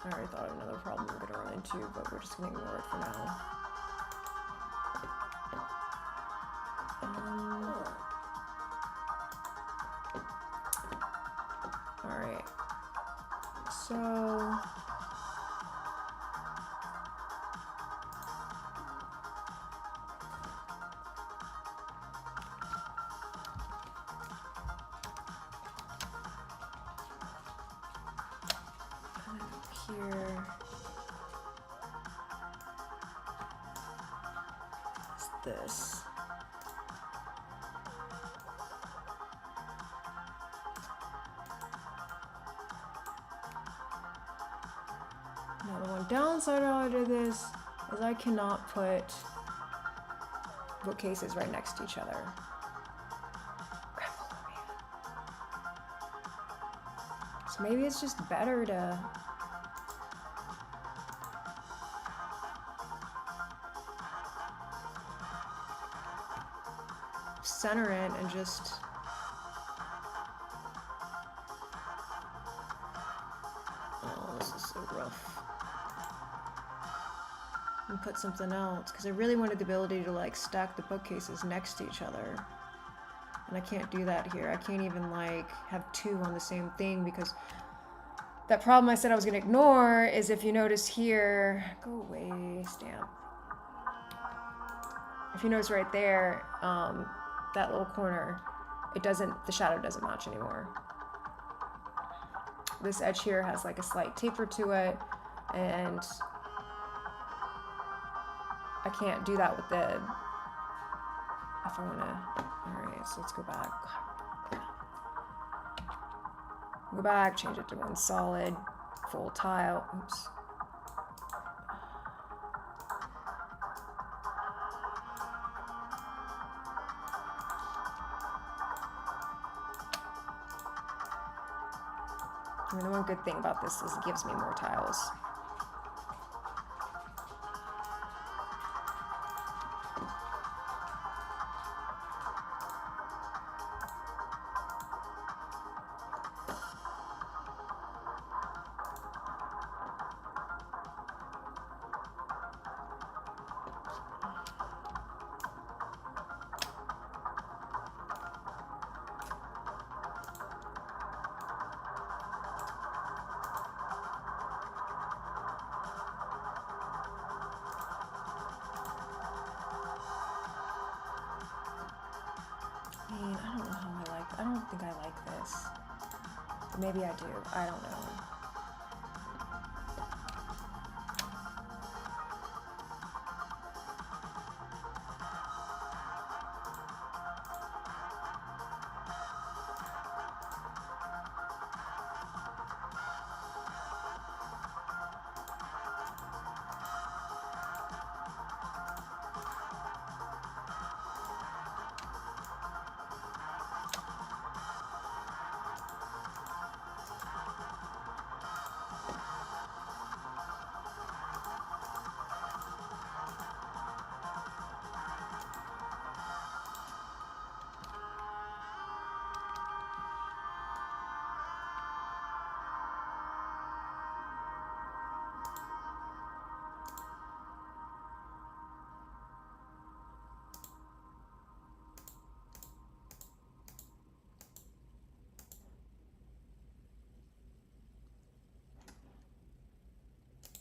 I already thought of another problem we're going to run into, but we're just going to ignore it for now. Alright. So here is this. downside of how I did this is I cannot put bookcases right next to each other. So maybe it's just better to center it and just this is so rough. And put something else, because I really wanted the ability to like stack the bookcases next to each other. And I can't do that here. I can't even like have two on the same thing, because that problem I said I was gonna ignore is if you notice here, go away, stamp. If you notice right there, that little corner, the shadow doesn't match anymore. This edge here has like a slight taper to it, and I can't do that with the, if I wanna, all right, so let's go back. Go back, change it to one solid, full tile, oops. I mean, the one good thing about this is it gives me more tiles. I don't think I like this. Maybe I do. I don't know.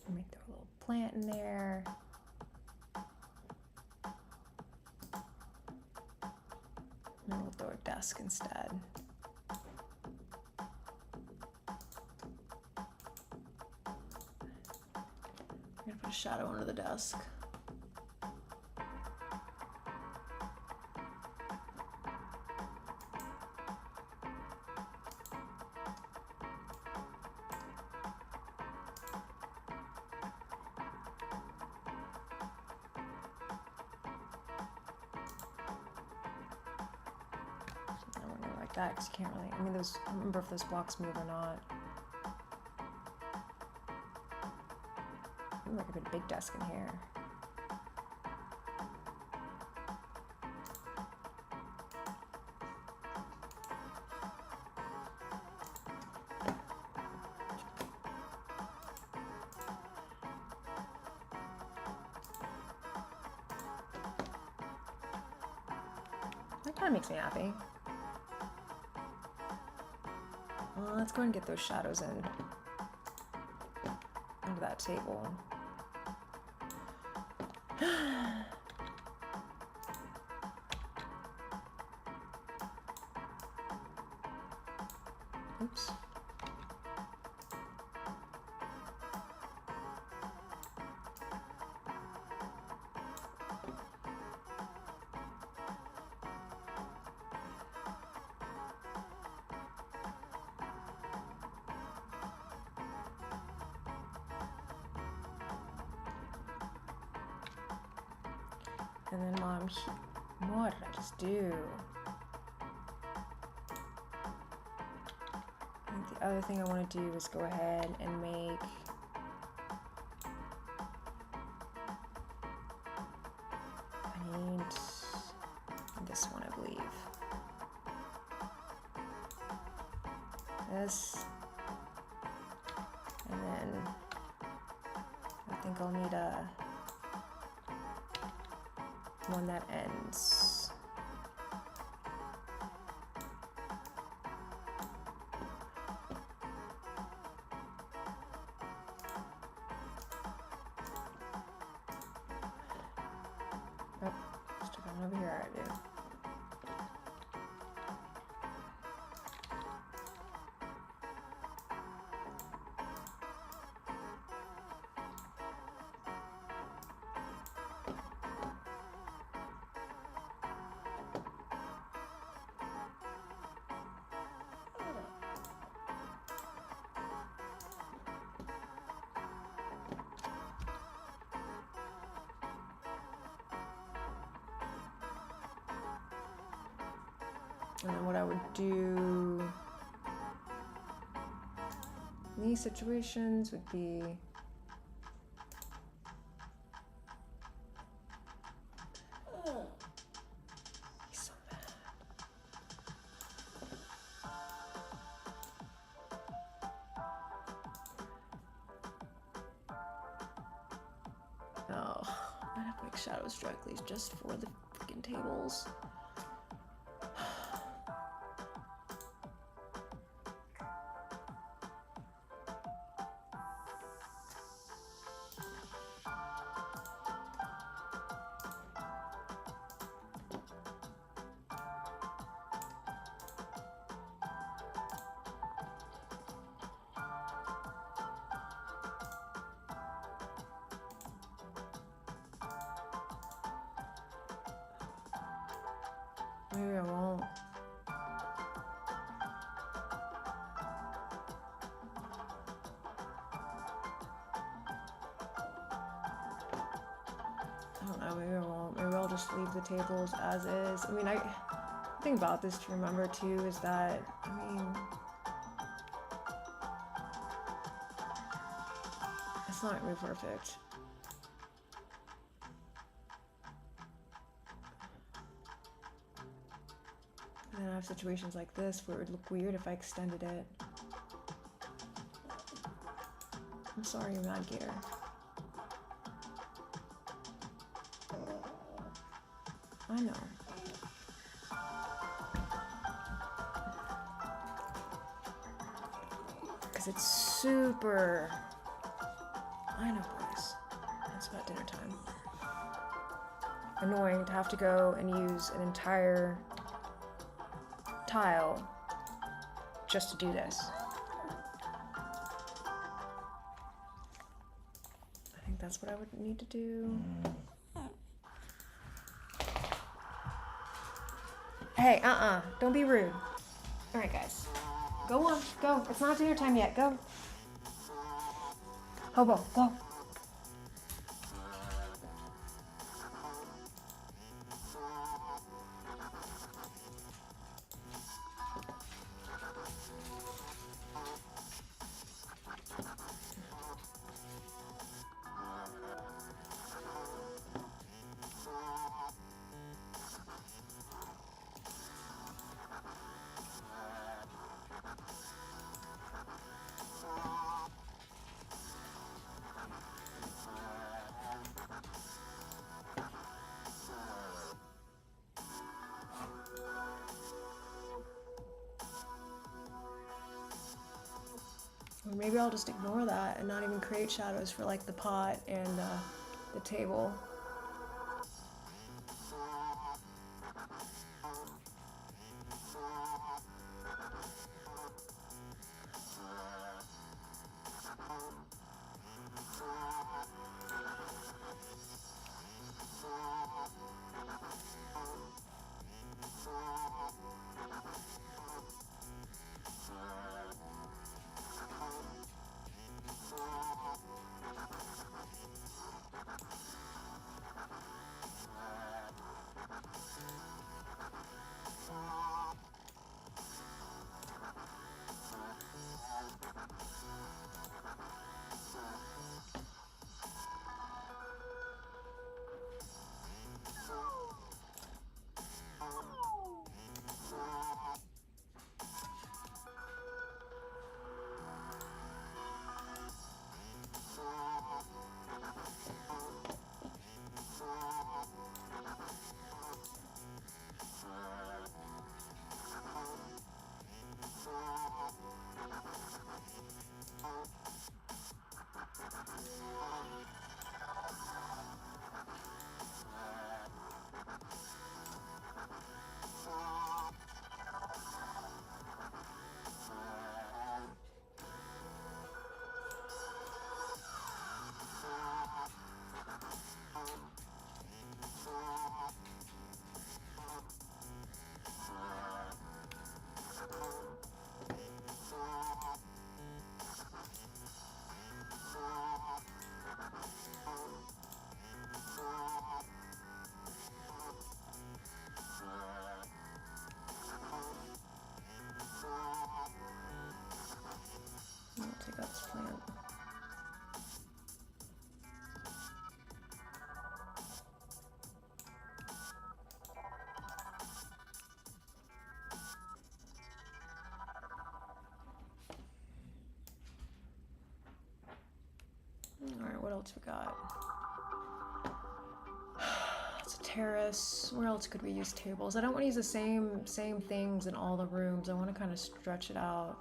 Let me throw a little plant in there. And we'll throw a desk instead. I'm gonna put a shadow under the desk. That, because you can't really, I mean, I don't remember if those blocks move or not. Ooh, I could put a big desk in here. That kind of makes me happy. Let's go and get those shadows in under that table. Oops. down here. What did I just do? I think the other thing I want to do is go ahead and make I need this one, I believe. This. And then I think I'll need a one that ends. Oh, stick on over here, I do. And then what I would do in these situations would be he's so mad. Oh, I have to make shadows directly just for the freaking tables. Maybe I won't. I don't know, maybe I won't. Maybe I'll just leave the tables as is. I mean, the thing about this to remember too is that, I mean, it's not gonna be perfect. And then I have situations like this where it would look weird if I extended it. I'm sorry, Mad Gator. I know. Because it's super... I know, boys. It's about dinner time. Annoying to have to go and use an entire tile just to do this. I think that's what I would need to do. Hey, don't be rude. All right, guys. Go on, go. It's not dinner time yet, go. Hobo, go. Or maybe I'll just ignore that and not even create shadows for like the pot and the table. Take out this plant. Alright, what else we got? It's a terrace. Where else could we use tables? I don't want to use the same things in all the rooms. I want to kind of stretch it out.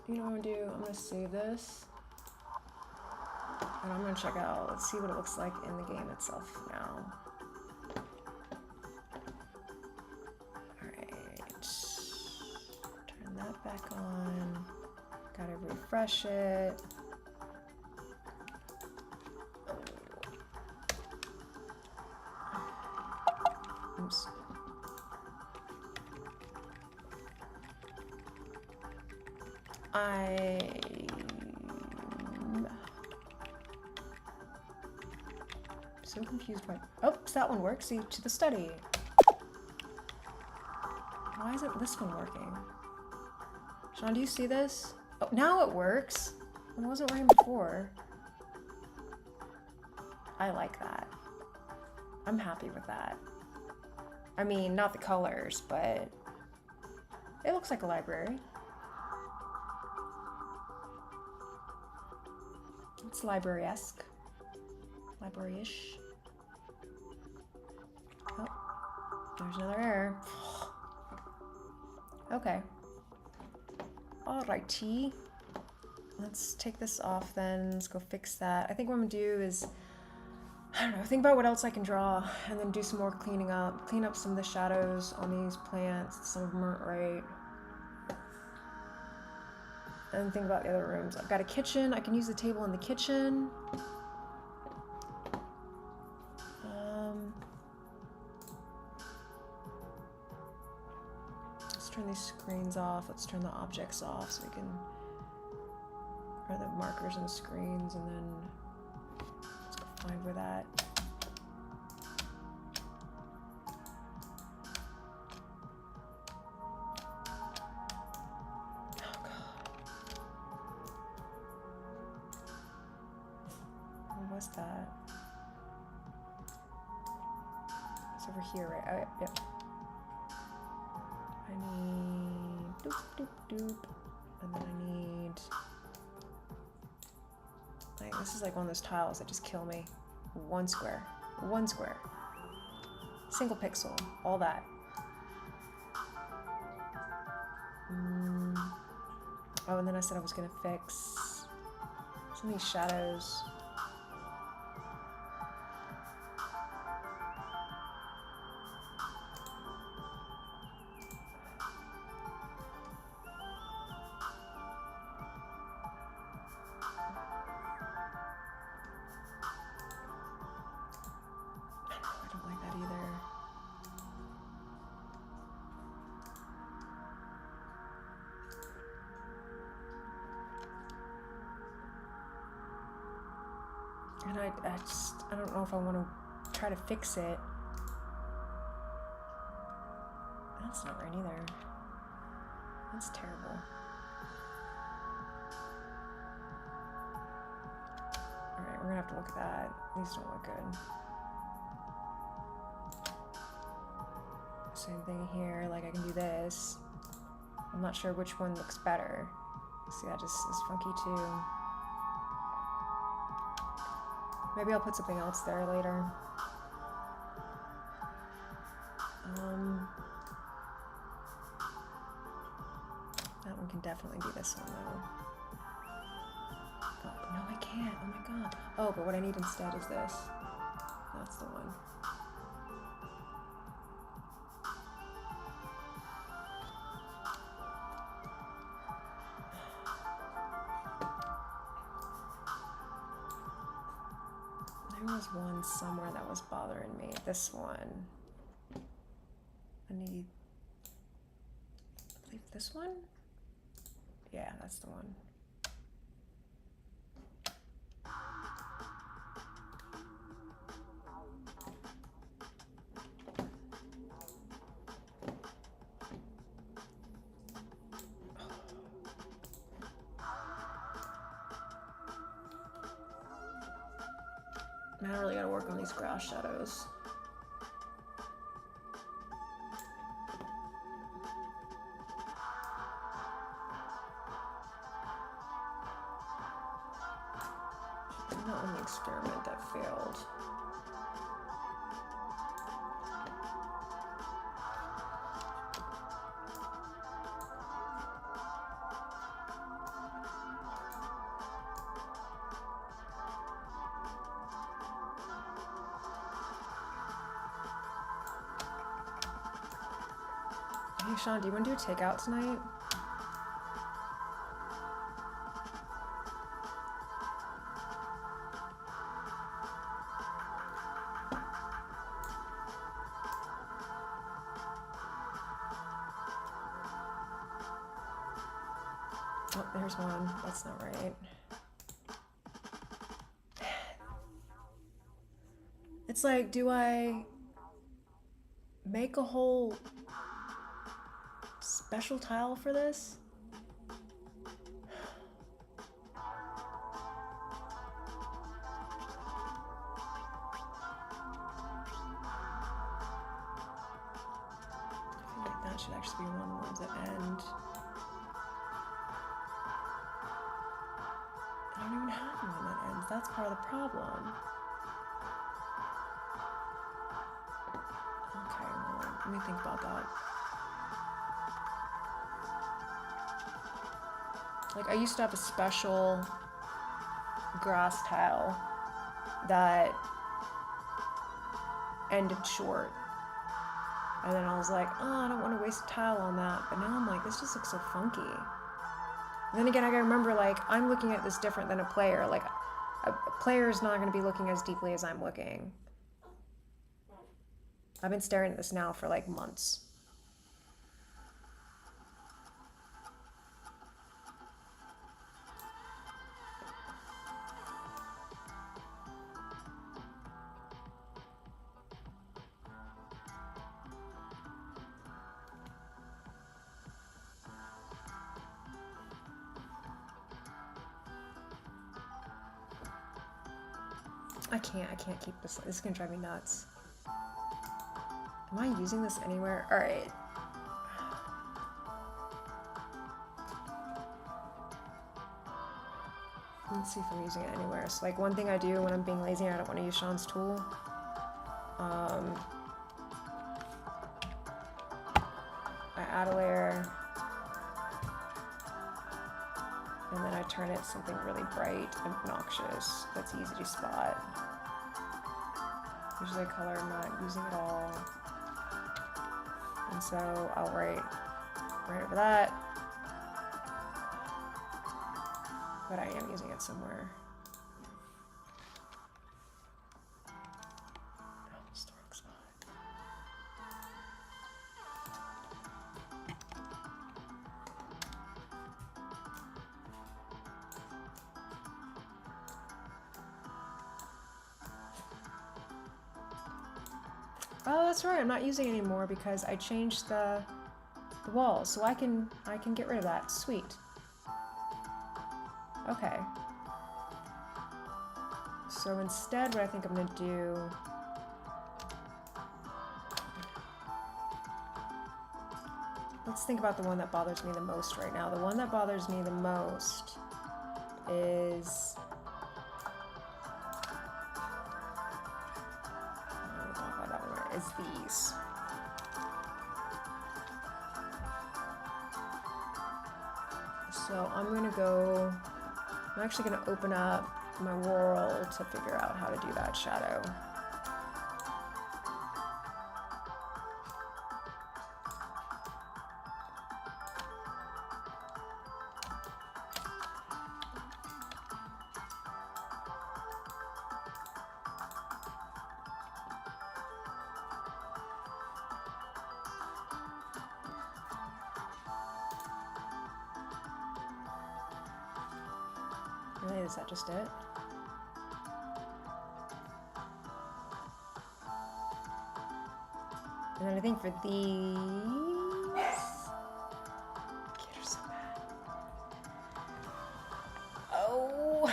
You know what I'm gonna do? I'm gonna save this. And I'm gonna check out, let's see what it looks like in the game itself now. Alright. Turn that back on. Gotta refresh it. Oops. I'm so confused by. Oh, that one works. See, to the study. Why isn't this one working? Sean, do you see this? Oh, now it works. It wasn't working before. I like that. I'm happy with that. I mean, not the colors, but it looks like a library. It's library-esque. Library-ish. Oh, there's another error. Okay. Alrighty. Let's take this off then. Let's go fix that. I think what I'm gonna do is, I don't know, think about what else I can draw and then do some more cleaning up. Clean up some of the shadows on these plants. Some of them aren't right. And think about the other rooms. I've got a kitchen. I can use the table in the kitchen. Let's turn these screens off. Let's turn the objects off so we can, or the markers and the screens, and then let's go find where that. That it's over here, right? Oh, yep. I need doop doop doop, and then I need like this is like one of those tiles that just kill me. One square, single pixel, all that. Oh, and then I said I was gonna fix some of these shadows. And I don't know if I want to try to fix it. That's not right either. That's terrible. Alright, we're gonna have to look at that. These don't look good. Same thing here, like I can do this. I'm not sure which one looks better. See, that just is funky too. Maybe I'll put something else there later. That one can definitely be this one though. Oh, no, I can't. Oh my god. Oh, but what I need instead is this. That's the one. There was one somewhere that was bothering me. This one. I believe this one? Yeah, that's the one. Man, I really gotta work on these grass shadows. Not on the experiment that failed. Hey Sean, do you want to do a takeout tonight? Oh, there's one. That's not right. It's like, do I make a whole special tile for this? I feel like that should actually be one of the ones that end. I don't even have one that ends. That's part of the problem. Okay, well, let me think about that. Like, I used to have a special grass tile that ended short. And then I was like, oh, I don't want to waste a tile on that. But now I'm like, this just looks so funky. And then again, I gotta remember, like, I'm looking at this different than a player. Like, a player is not gonna be looking as deeply as I'm looking. I've been staring at this now for like months. I can't keep this. This is gonna drive me nuts. Am I using this anywhere? All right. Let's see if I'm using it anywhere. So like one thing I do when I'm being lazy and I don't want to use Sean's tool, I add a layer and then I turn it something really bright and obnoxious that's easy to spot. Usually a color I'm not using at all. And so I'll write right over that. But I am using it somewhere. Oh, it's the wrong spot. Oh, that's right. I'm not using it anymore because I changed the walls, so I can get rid of that. Sweet. Okay. So instead, what I think I'm gonna do. Let's think about the one that bothers me the most right now. The one that bothers me the most is. Is these. So I'm actually gonna open up my world to figure out how to do that shadow. Really, is that just it? And then I think for these, kids are so bad. Oh.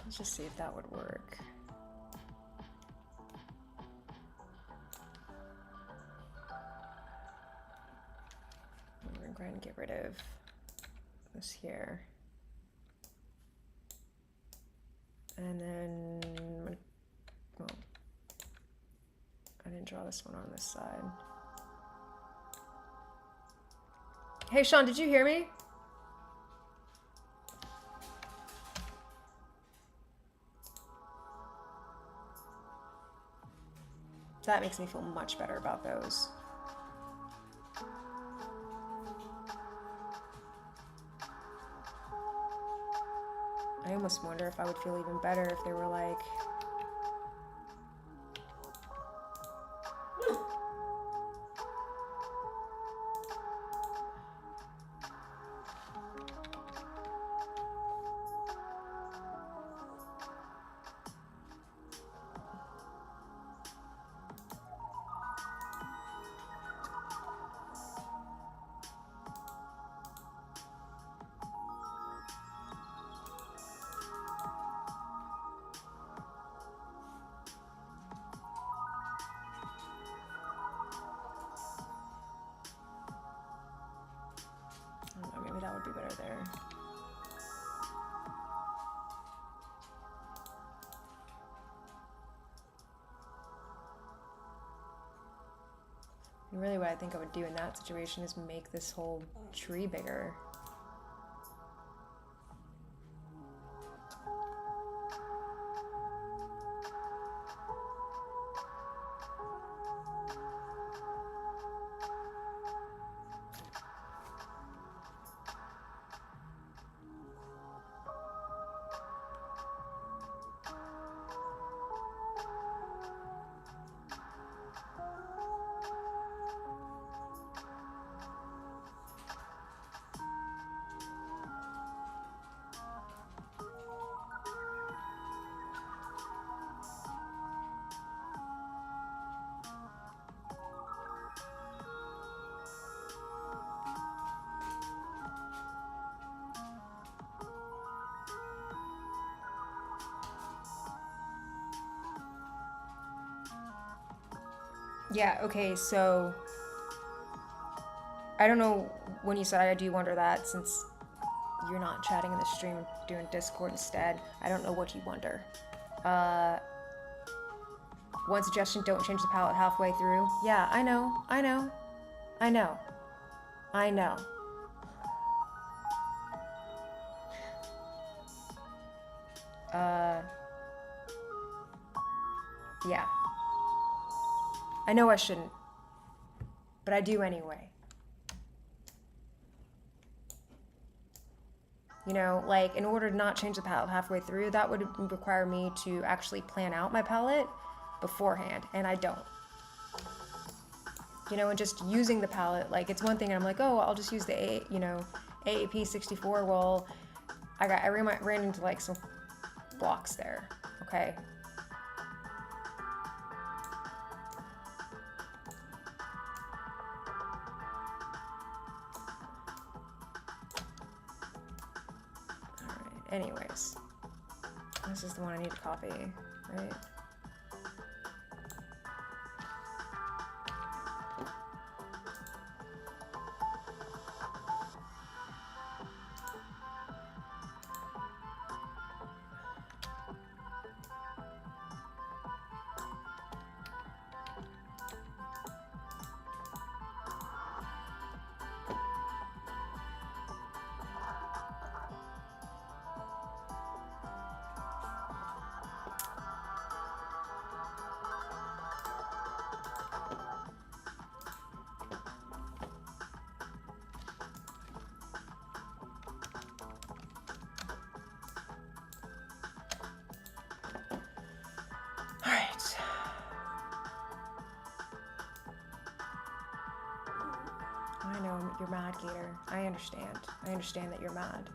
Let's just see if that would work. We're going to get rid of this here. And then, well, I didn't draw this one on this side. Hey, Sean, did you hear me? That makes me feel much better about those. I almost wonder if I would feel even better if they were like... that would be better there. And really what I think I would do in that situation is make this whole tree bigger. Yeah, okay, so I don't know when you said I do wonder that, since you're not chatting in the stream, doing Discord instead. I don't know what you wonder. One suggestion, don't change the palette halfway through. Yeah, I know. Yeah. I know I shouldn't, but I do anyway. You know, like, in order to not change the palette halfway through, that would require me to actually plan out my palette beforehand, and I don't. You know, and just using the palette, like, it's one thing, and I'm like, oh, I'll just use the AAP 64. Well, I ran into, like, some blocks there, okay? Anyways, this is the one I need to copy, right? You're mad, Gator. I understand. I understand that you're mad.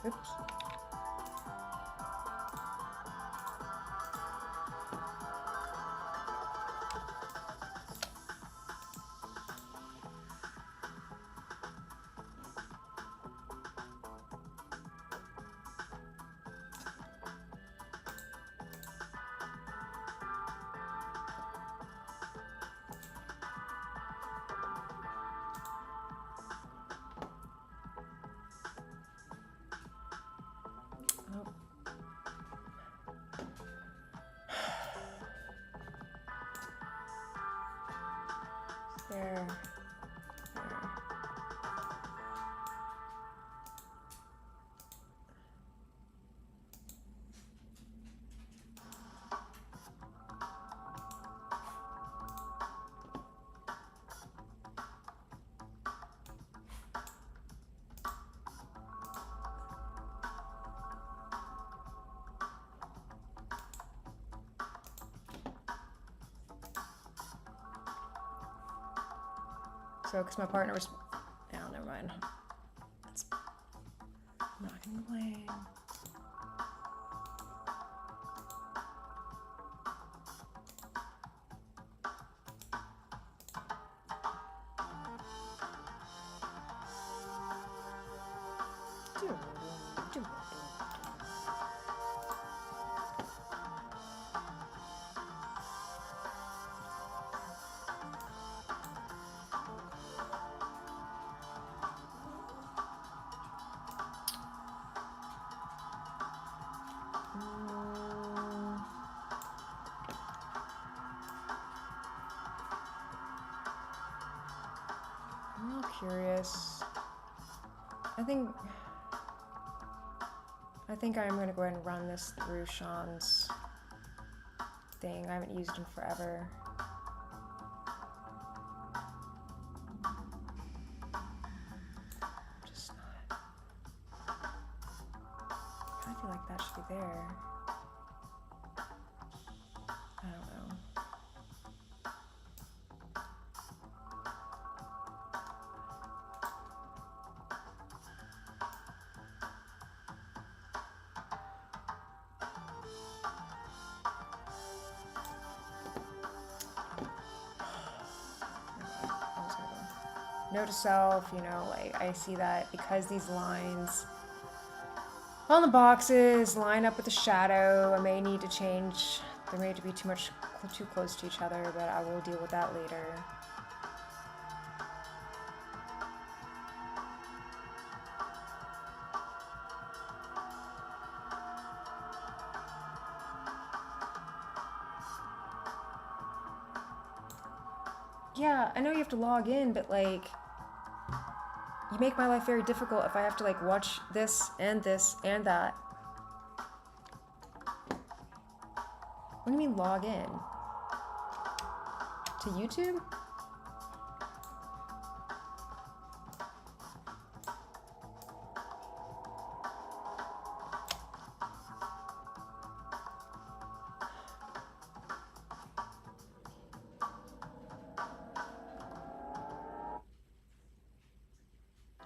Oops. There. So, because my partner was, oh, never mind. I'm not gonna complain. I'm real curious. I think I'm gonna go ahead and run this through Sean's thing. I haven't used him forever. Just not. I feel like that should be there. I don't know. Note to self, you know, like I see that because these lines on the boxes line up with the shadow, I may need to change. They may be too close to each other, but I will deal with that later. Yeah, I know you have to log in, but like, you make my life very difficult if I have to like watch this and that. What do you mean log in? To YouTube?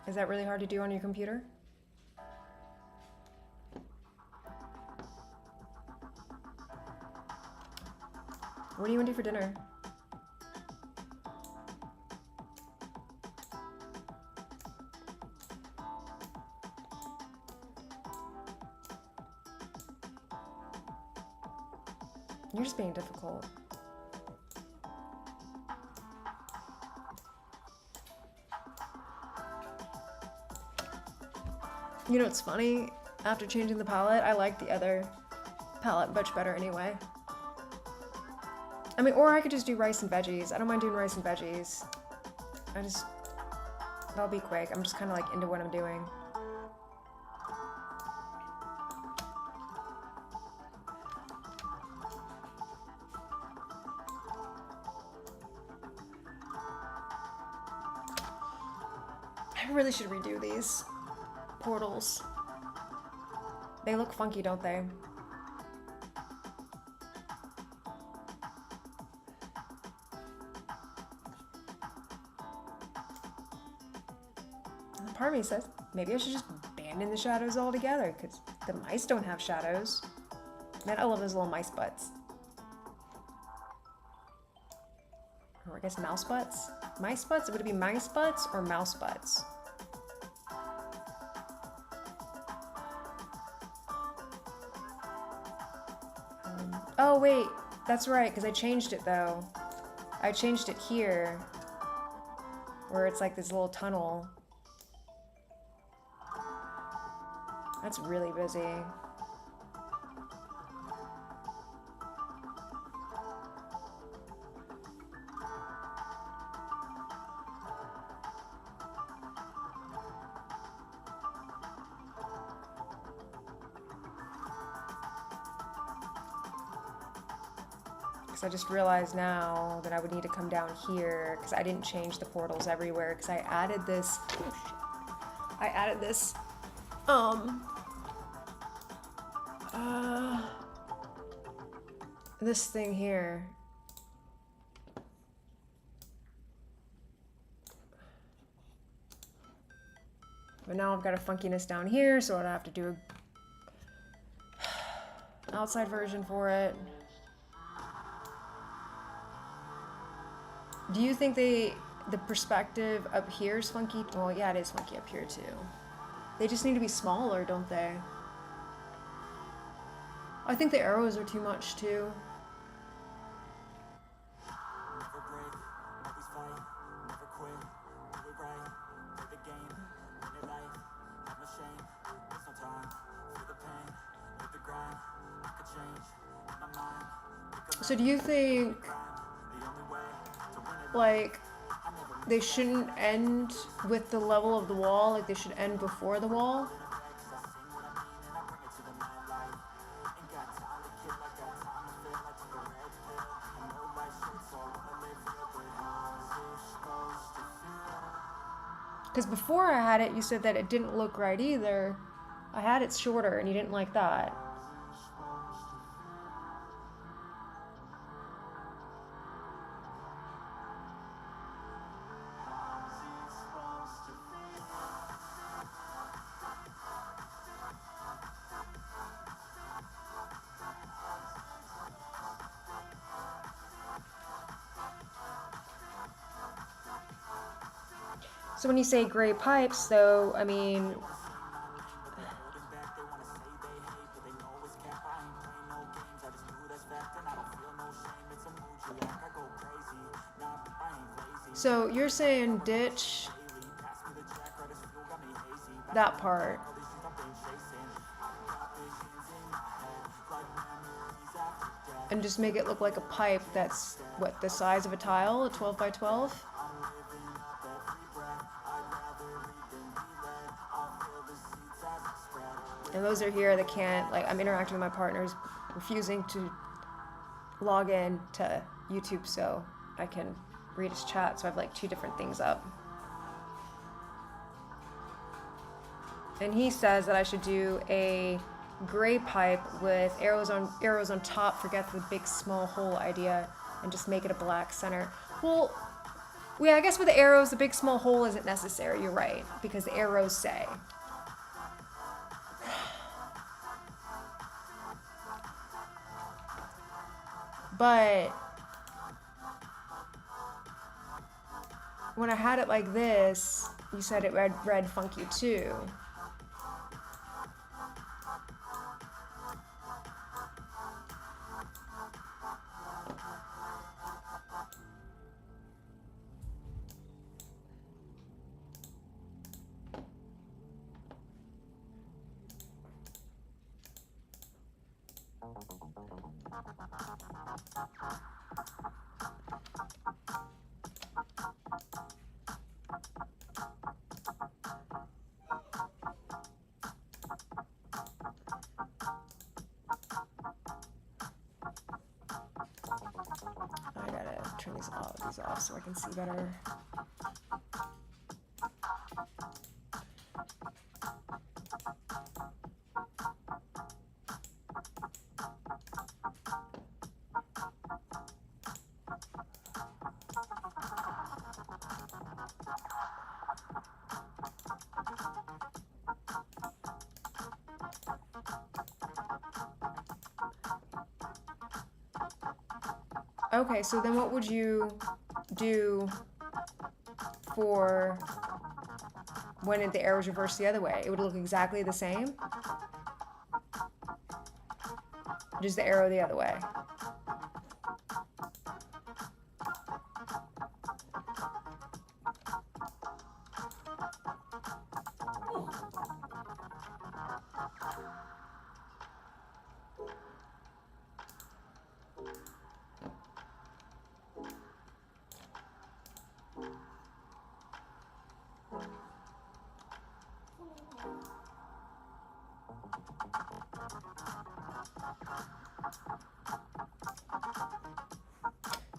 Is that really hard to do on your computer? What do you want to do for dinner? You're just being difficult. You know what's funny? After changing the palette, I like the other palette much better anyway. I mean, or I could just do rice and veggies. I don't mind doing rice and veggies. That'll be quick. I'm just kind of like into what I'm doing. I really should redo these portals. They look funky, don't they? Part of me says maybe I should just abandon the shadows altogether because the mice don't have shadows. Man, I love those little mice butts. Or I guess mouse butts? Mice butts? Would it be mice butts or mouse butts? Oh wait, that's right, because I changed it though. I changed it here, where it's like this little tunnel. That's really busy. Because I just realized now that I would need to come down here because I didn't change the portals everywhere because I added this. This thing here. But now I've got a funkiness down here, so I'd have to do an outside version for it. Do you think the perspective up here is funky? Well, yeah, it is funky up here too. They just need to be smaller, don't they? I think the arrows are too much too. So do you think, like, they shouldn't end with the level of the wall, like they should end before the wall? Because before I had it, you said that it didn't look right either. I had it shorter and you didn't like that. So when you say gray pipes, though, I mean, so you're saying ditch that part. And just make it look like a pipe that's, what, the size of a tile, a 12 by 12? And those are here that can't, like, I'm interacting with my partners, refusing to log in to YouTube so I can read his chat, so I have like 2 different things up. And he says that I should do a gray pipe with arrows on top, forget the big small hole idea, and just make it a black center. Well, Well, yeah, I guess with the arrows, the big small hole isn't necessary. You're right, because the arrows say. But when I had it like this, you said it read funky too. I gotta turn these off so I can see better. Okay, so then what would you do for when the arrows reverse the other way? It would look exactly the same? Just the arrow the other way.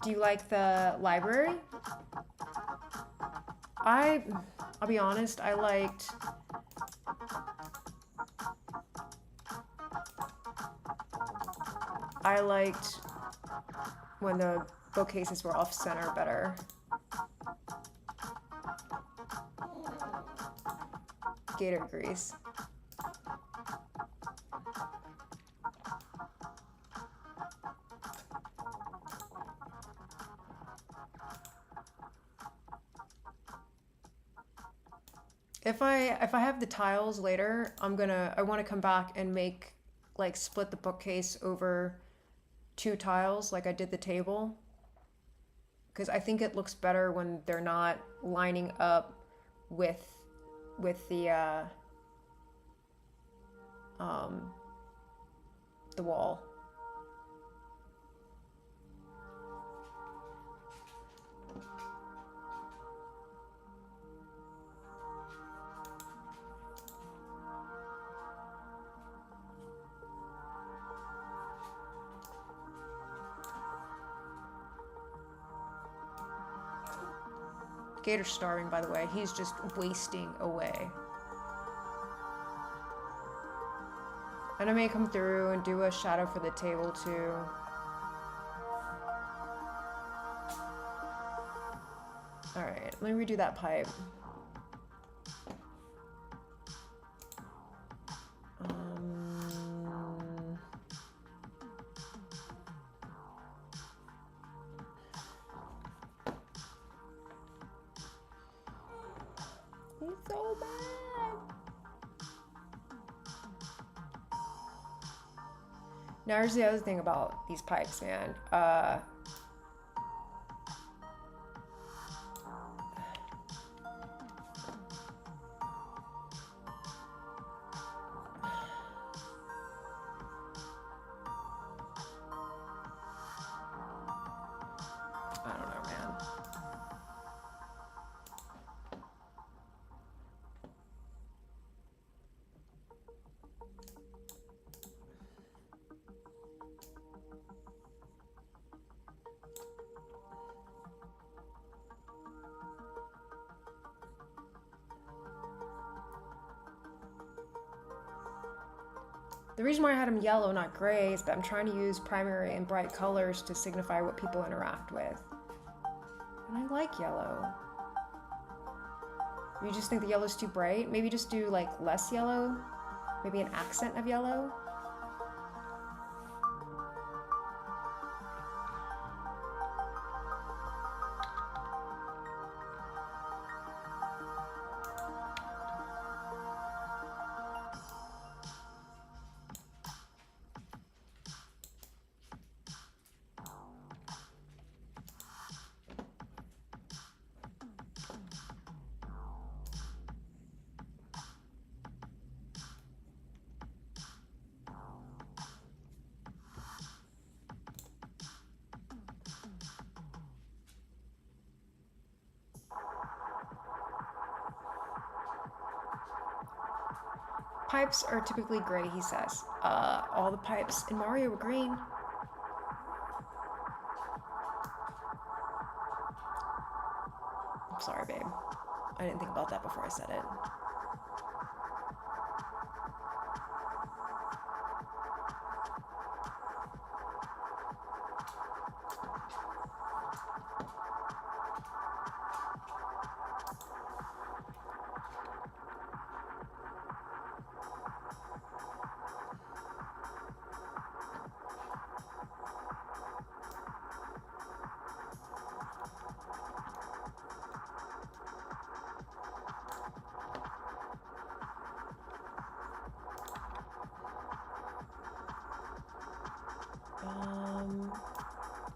Do you like the library? I'll be honest, I liked when the bookcases were off center better. Gator agrees. If I have the tiles later, I want to come back and make, like, split the bookcase over 2 tiles like I did the table, because I think it looks better when they're not lining up with the wall. Gator's starving, by the way. He's just wasting away. And I may come through and do a shadow for the table too. Alright, let me redo that pipe. He's so bad. Now here's the other thing about these pipes, man. I don't know, man. The reason why I had them yellow, not gray, is that I'm trying to use primary and bright colors to signify what people interact with. And I I like yellow. You just think the yellow's too bright? Maybe just do like less yellow? Maybe an accent of yellow? Pipes are typically gray, he says. All the pipes in Mario were green. I'm sorry, babe. I didn't think about that before I said it.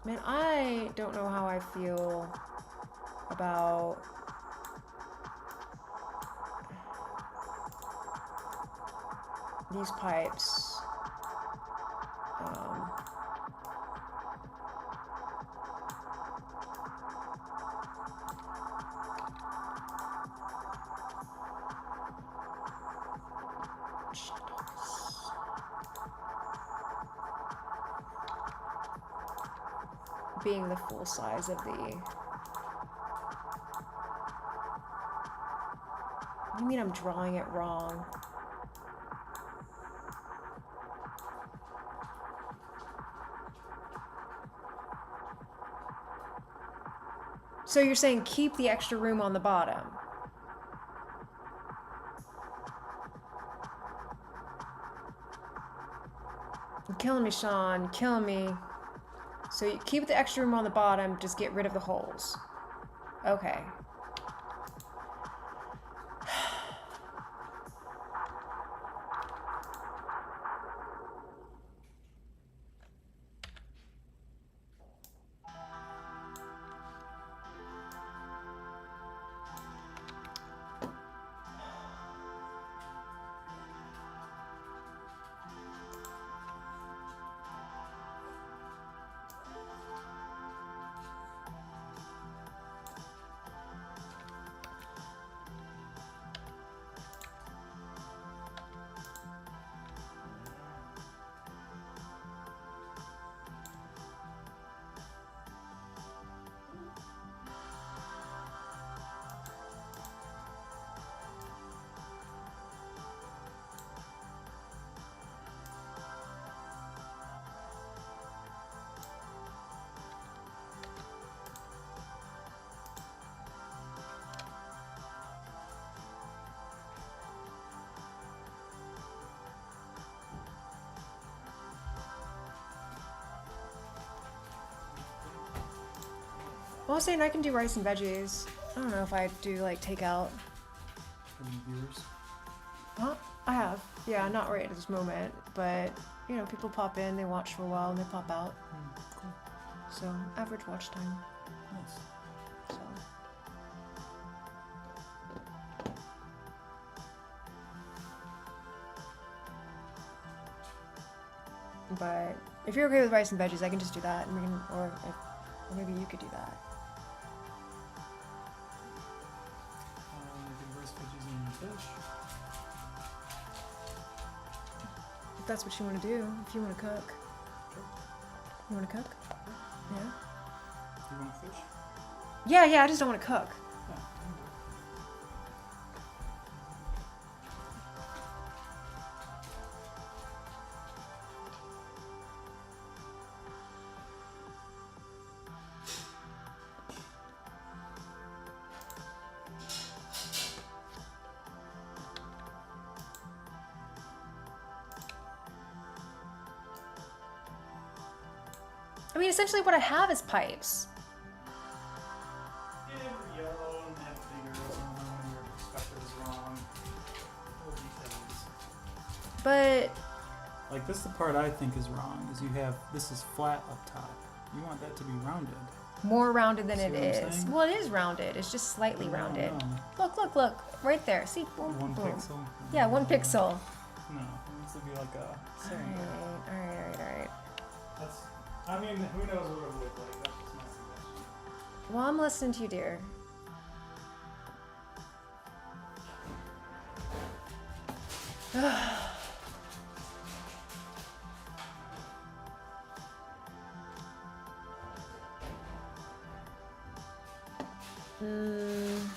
Man, I don't know how I feel about these pipes. Being the full size of the... What do you mean I'm drawing it wrong? So you're saying keep the extra room on the bottom? You're killing me, Sean. You're killing me. So you keep the extra room on the bottom, just get rid of the holes. Okay. Well, I was saying I can do rice and veggies. I don't know if I do like takeout. Any viewers? Huh? I have. Yeah, not right at this moment, but you know, people pop in, they watch for a while, and they pop out. Cool. So average watch time. Nice. So. But if you're okay with rice and veggies, I can just do that, and we can, or maybe you could do that. Do rice, veggies, and fish. If that's what you want to do, if you want to cook. Sure. You want to cook? Yeah. You want fish? Yeah, I just don't want to cook. Yeah, I can do it. I mean, essentially what I have is pipes. Yeah, we're yellow and that figure is wrong, your perspective is wrong. Little details. But Like this is the part I think is wrong, is you have, this is flat up top. You want that to be rounded. more rounded than See it what I'm is. saying? Well, it is rounded. It's just slightly No, rounded. no. Look, look, look. Right there. See? Boom, One boom. pixel? Yeah, 1 pixel. No, it needs to be like a cylinder. Alright. That's, I mean, who knows what it would look like. That's just my suggestion. Well, I'm listening to you, dear. Hmm.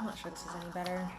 I'm not sure this is any better.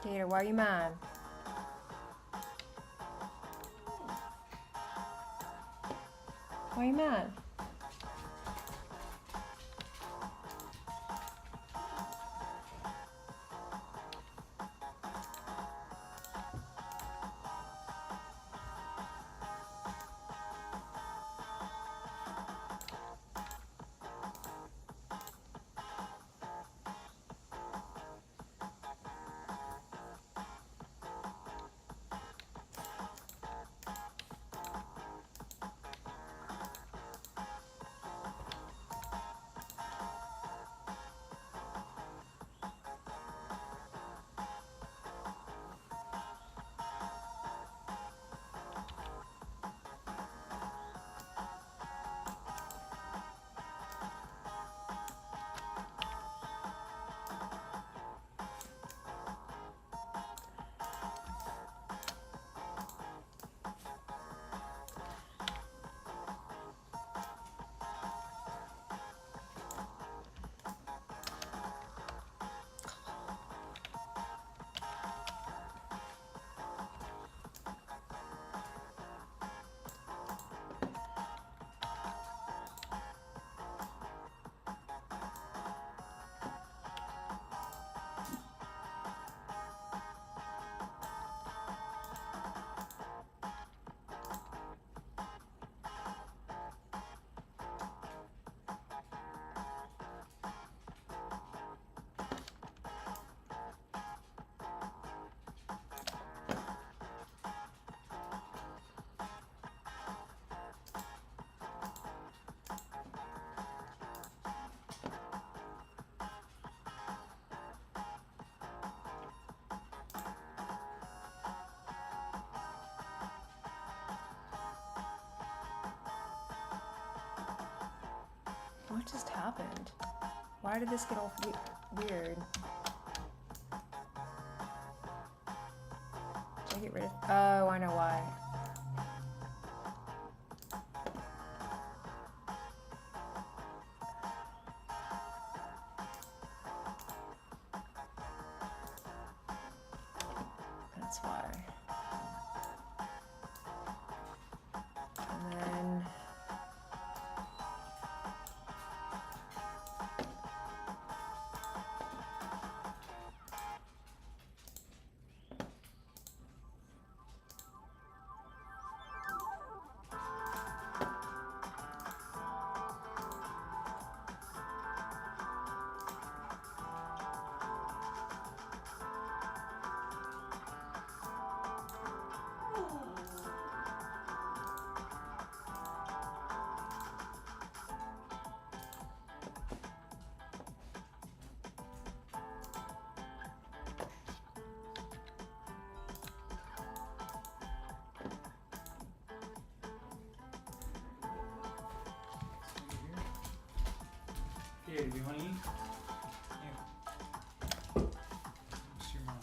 Gator, why are you mad? Why are you mad? What just happened? Why did this get all weird? Did I get rid of? Oh, I know why. That's why. And then Here, do you want to eat? Here. It's your mom.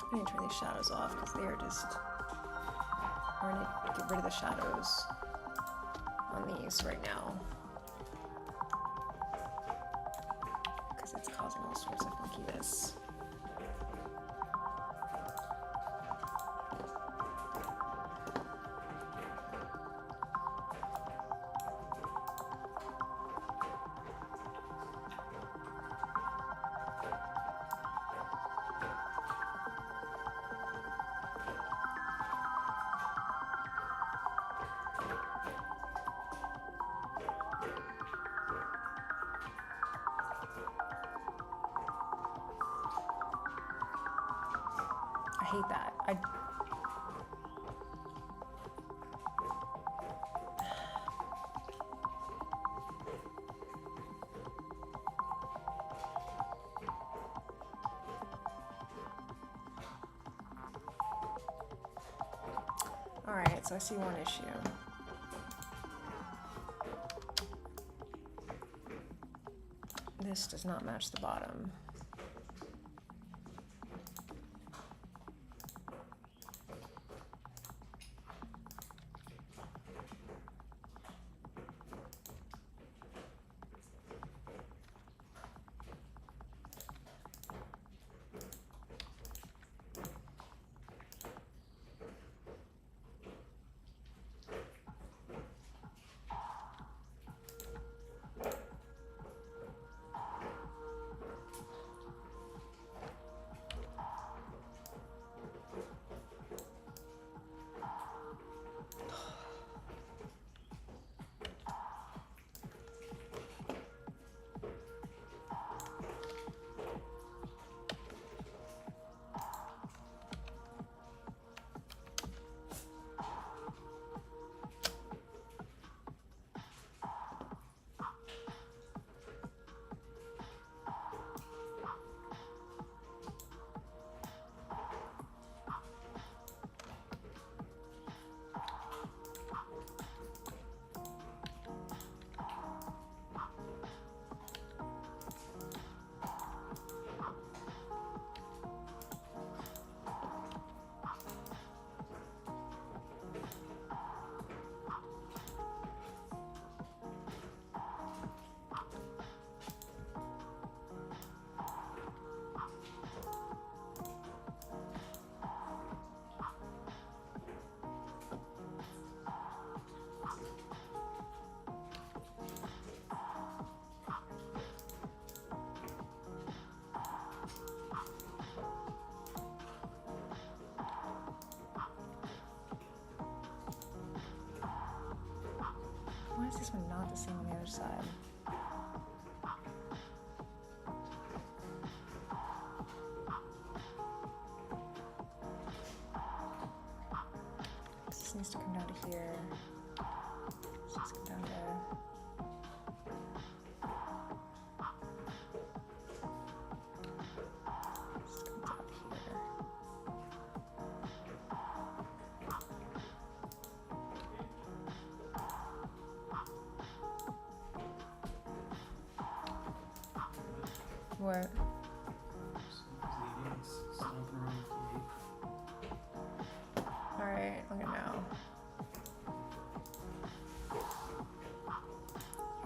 I need to turn these shadows off because they are just. I need to get rid of the shadows on these right now because it's causing all sorts of funkiness. I hate that. All right, so I see one issue. This does not match the bottom. Why is this one not the same on the other side? This needs to come down to here. This needs to come down to... This comes out here. What? Alright, look at now.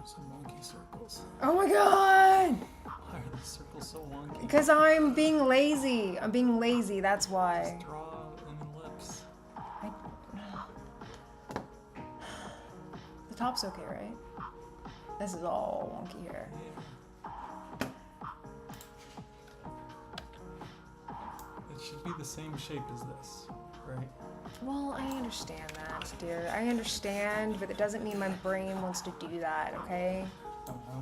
Some wonky circles. Oh my god! Why are these circles so wonky? Because I'm being lazy. I'm being lazy, that's why. Just draw an ellipse. The top's okay, right? This is all wonky here. Yeah. It should be the same shape as this, right? Well, I understand that, dear. I understand, but it doesn't mean my brain wants to do that, okay? Uh-huh.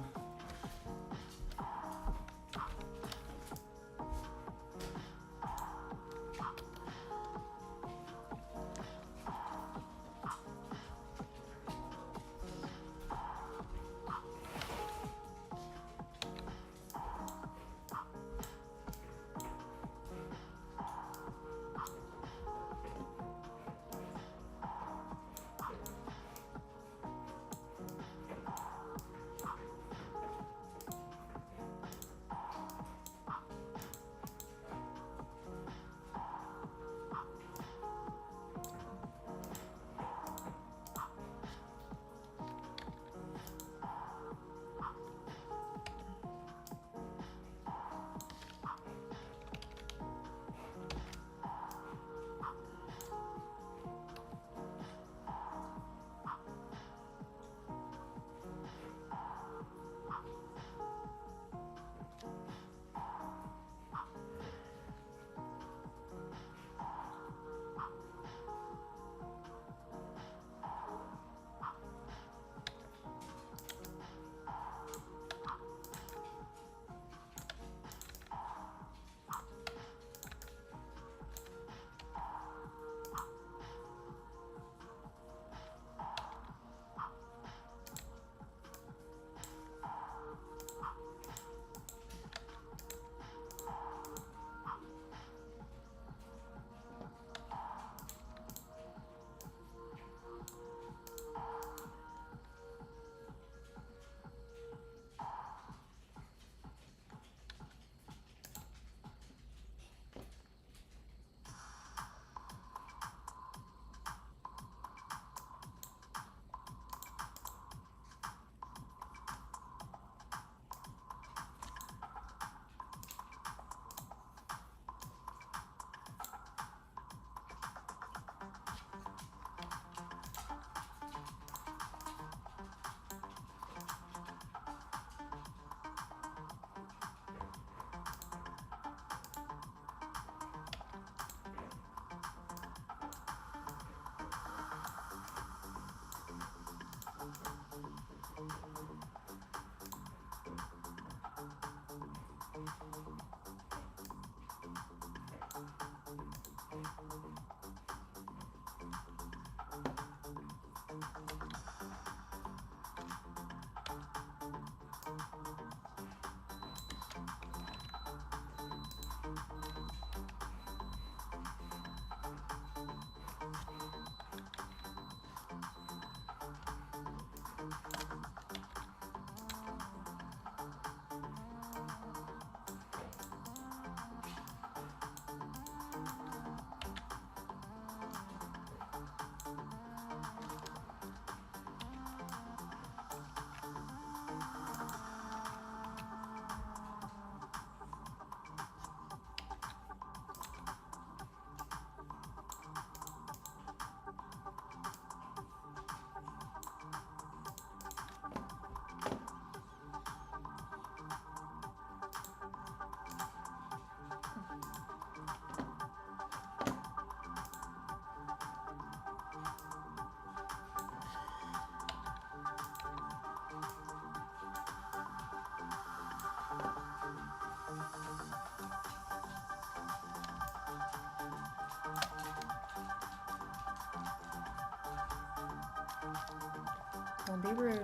Don't be rude.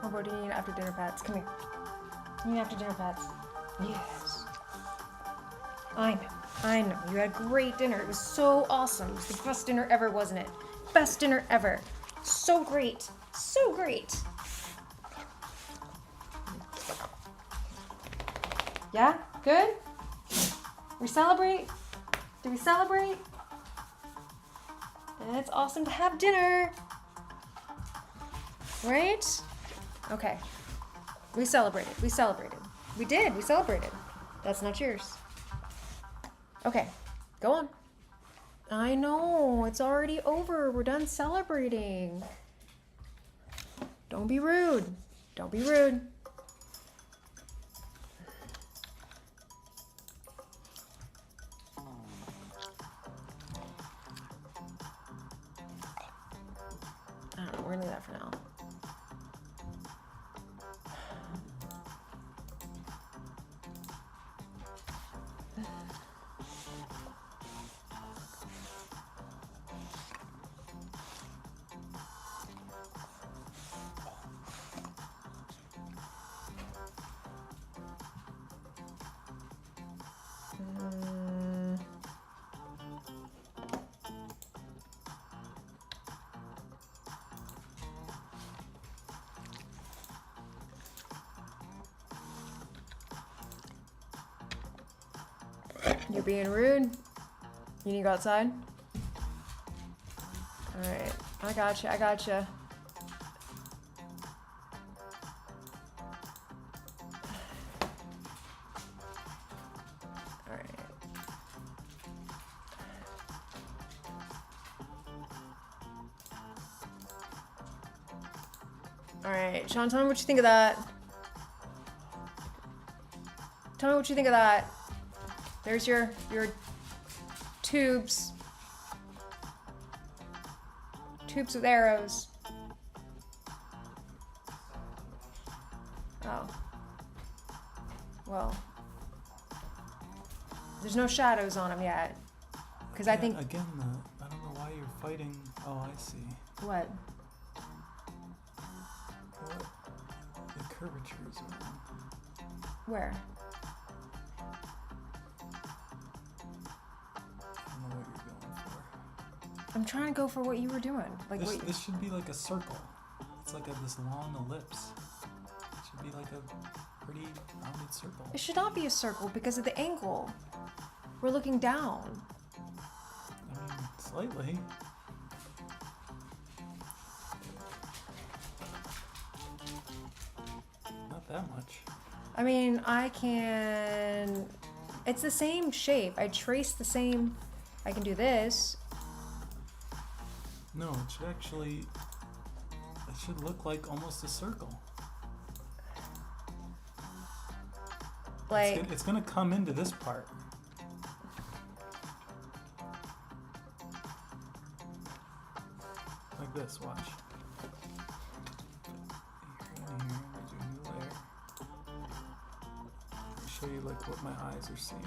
Oh, what do you need after dinner pats? Come here. You need after dinner pats. Yes. I know. You had a great dinner. It was so awesome. It was the best dinner ever, wasn't it? Best dinner ever. So great. So great. Yeah? Good? We celebrate? Do we celebrate? And it's awesome to have dinner. Right? Okay. We celebrated. We celebrated. We did. We celebrated. That's not yours. Okay. Go on. I know. It's already over. We're done celebrating. Don't be rude. Don't be rude. I don't know. We're going to do that for now. You're being rude. You need to go outside? Alright. I gotcha. I gotcha. Alright. Alright. Sean, tell me what you think of that. Tell me what you think of that. There's your tubes. Tubes with arrows. Oh. Well. There's no shadows on them yet. Because I think... Again, I don't know why you're fighting... Oh, I see. What? What? The curvatures are... Where? I'm trying to go for what you were doing. Like this should be like a circle. It's like this long ellipse. It should be like a pretty rounded circle. It should not be a circle because of the angle. We're looking down. I mean, slightly. Not that much. I mean, I can... It's the same shape. I trace the same... I can do this. No, it should actually... It should look like almost a circle. Like... It's gonna come into this part. Like this, watch. Here, there's your new layer. I'll show you like what my eyes are seeing.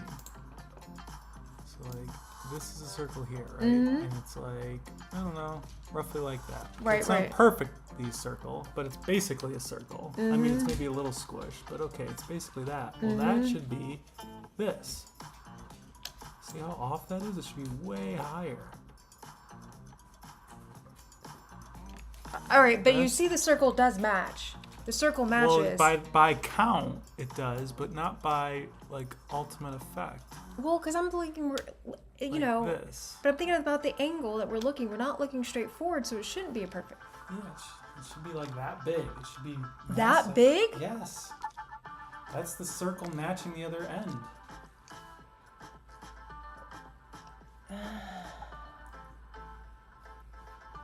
So like, this is a circle here, right? Mm-hmm. And it's like, I don't know, roughly like that. Right, it's right. not perfectly circle, but it's basically a circle. Mm-hmm. I mean, it's maybe a little squished, but okay, it's basically that. Well, that should be this. See how off that is? It should be way higher. All right, but you see the circle does match. The circle matches. Well, by count, it does, but not by, like, ultimate effect. Well, because I'm thinking you Like know, this. but I'm thinking about the angle that we're looking. We're not looking straight forward, so it shouldn't be a perfect. Yeah, it should be like that big. It should be massive. That big? Yes. That's the circle matching the other end.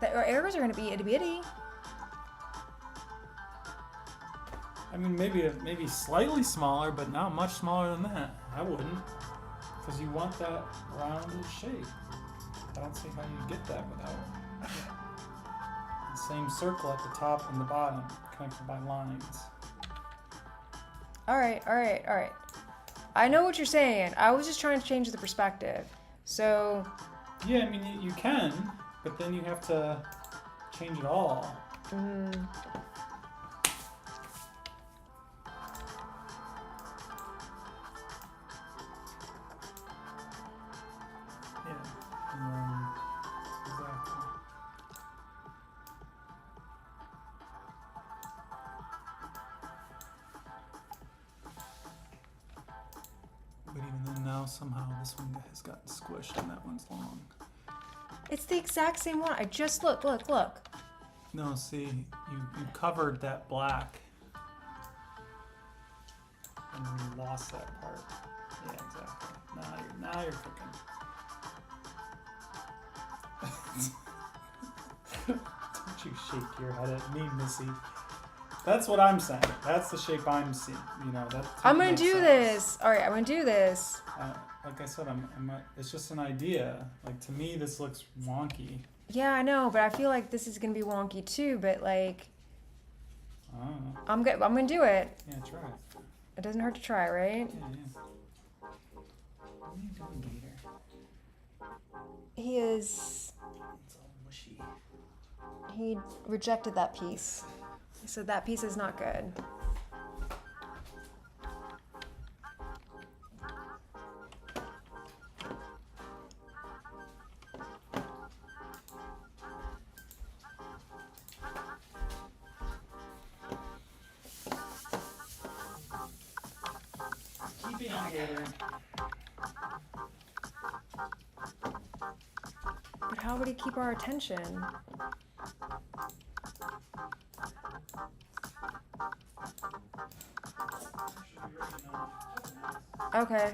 The arrows are going to be itty bitty. I mean, maybe slightly smaller, but not much smaller than that. I wouldn't, because you want that rounded shape. I don't see how you get that without the same circle at the top and the bottom. connected by lines. All right. I know what you're saying. I was just trying to change the perspective. So. Yeah, I mean, you can, but then you have to change it all. Yeah. Exactly. But even then now somehow this one has gotten squished and that one's long. It's the exact same one. I just look. No, see, you covered that black. And then you lost that part. Yeah, exactly. Now you're cooking. Don't you shake your head at me, Missy. That's what I'm saying. That's the shape I'm seeing. You know, that. I'm gonna do this. All right, I'm gonna do this. Like I said, it's just an idea. Like, to me, this looks wonky. Yeah, I know, but I feel like this is gonna be wonky too. But like, I don't know. I'm gonna do it. Yeah, try it. It doesn't hurt to try, right? Yeah. What are you doing, Gator? He is. It's all mushy. He rejected that piece. He said that piece is not good. Keep being Gator. But how would he keep our attention? Okay.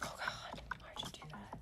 Oh God, why'd you do that?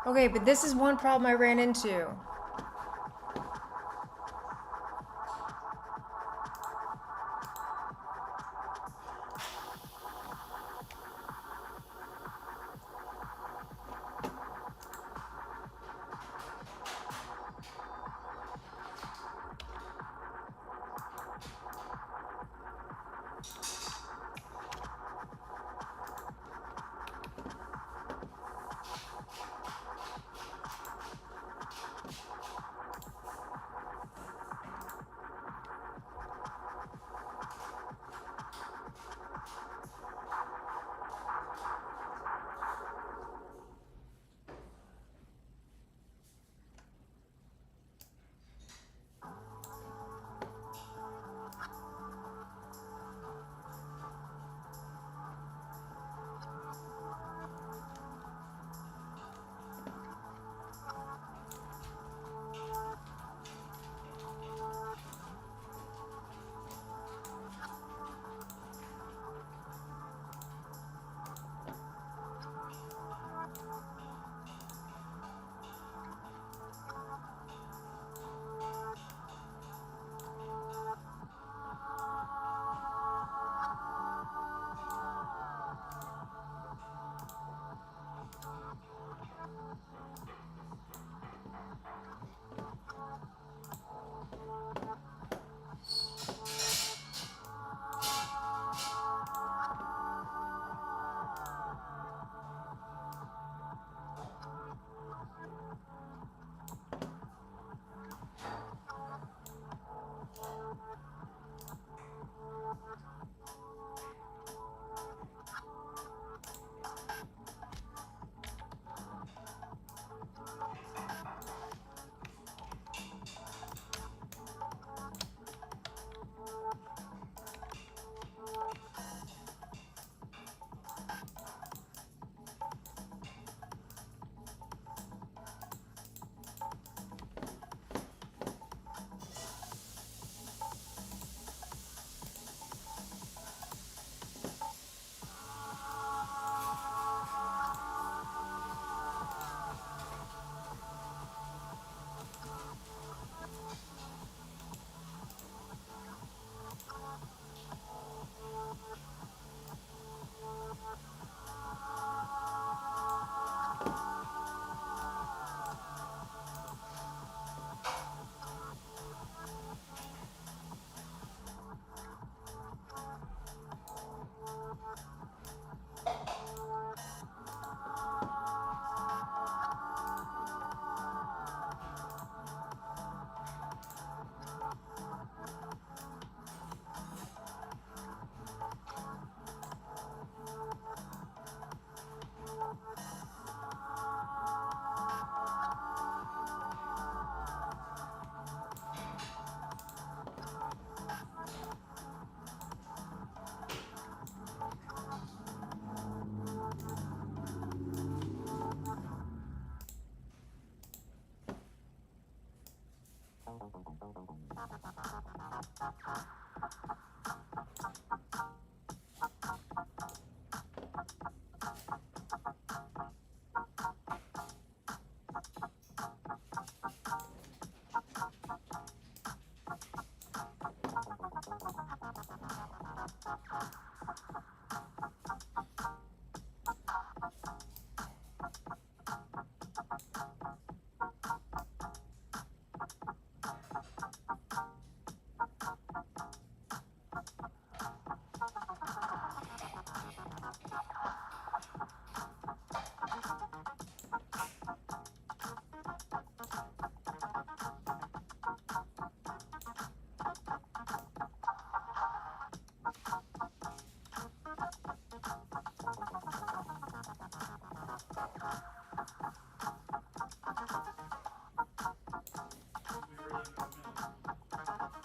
Okay, but this is one problem I ran into.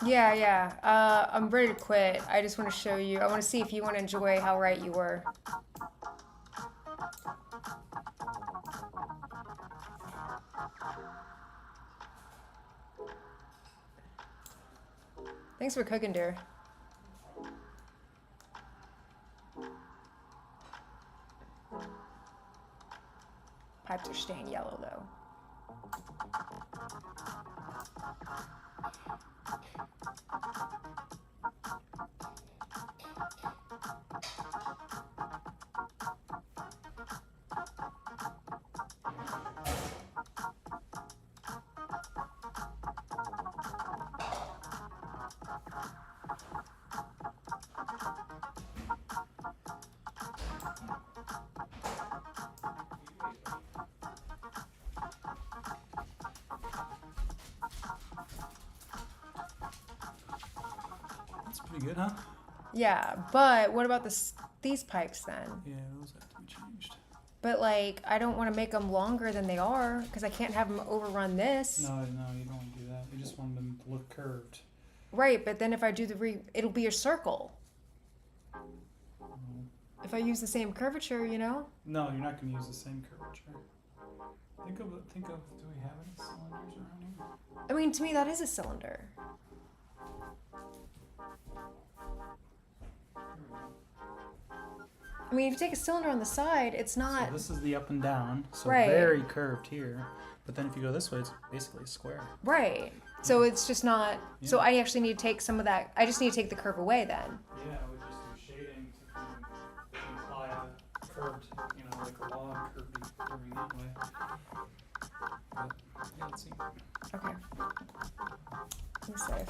Yeah, yeah. I'm ready to quit. I just want to show you. I want to see if you want to enjoy how right you were. Thanks for cooking, dear. Pipes are staying yellow. oil though. That's pretty good, huh? Yeah, but what about these pipes then? Yeah, those have to be changed. But like, I don't want to make them longer than they are because I can't have them overrun this. No, you don't want to do that. You just want them to look curved. Right, but then if I do it'll be a circle. If I use the same curvature, you know? No, you're not going to use the same curvature. Think of, do we have any cylinders around here? I mean, to me, that is a cylinder. I mean, if you take a cylinder on the side, it's not... So this is the up and down, so Right. very curved here. But then if you go this way, it's basically a square. Right. So it's just not... Yeah. So I actually need to take some of that... I just need to take the curve away then. Yeah, we just do shading to kind of imply a curved, like a log curving that way. But, yeah, let's see. Okay. Be safe.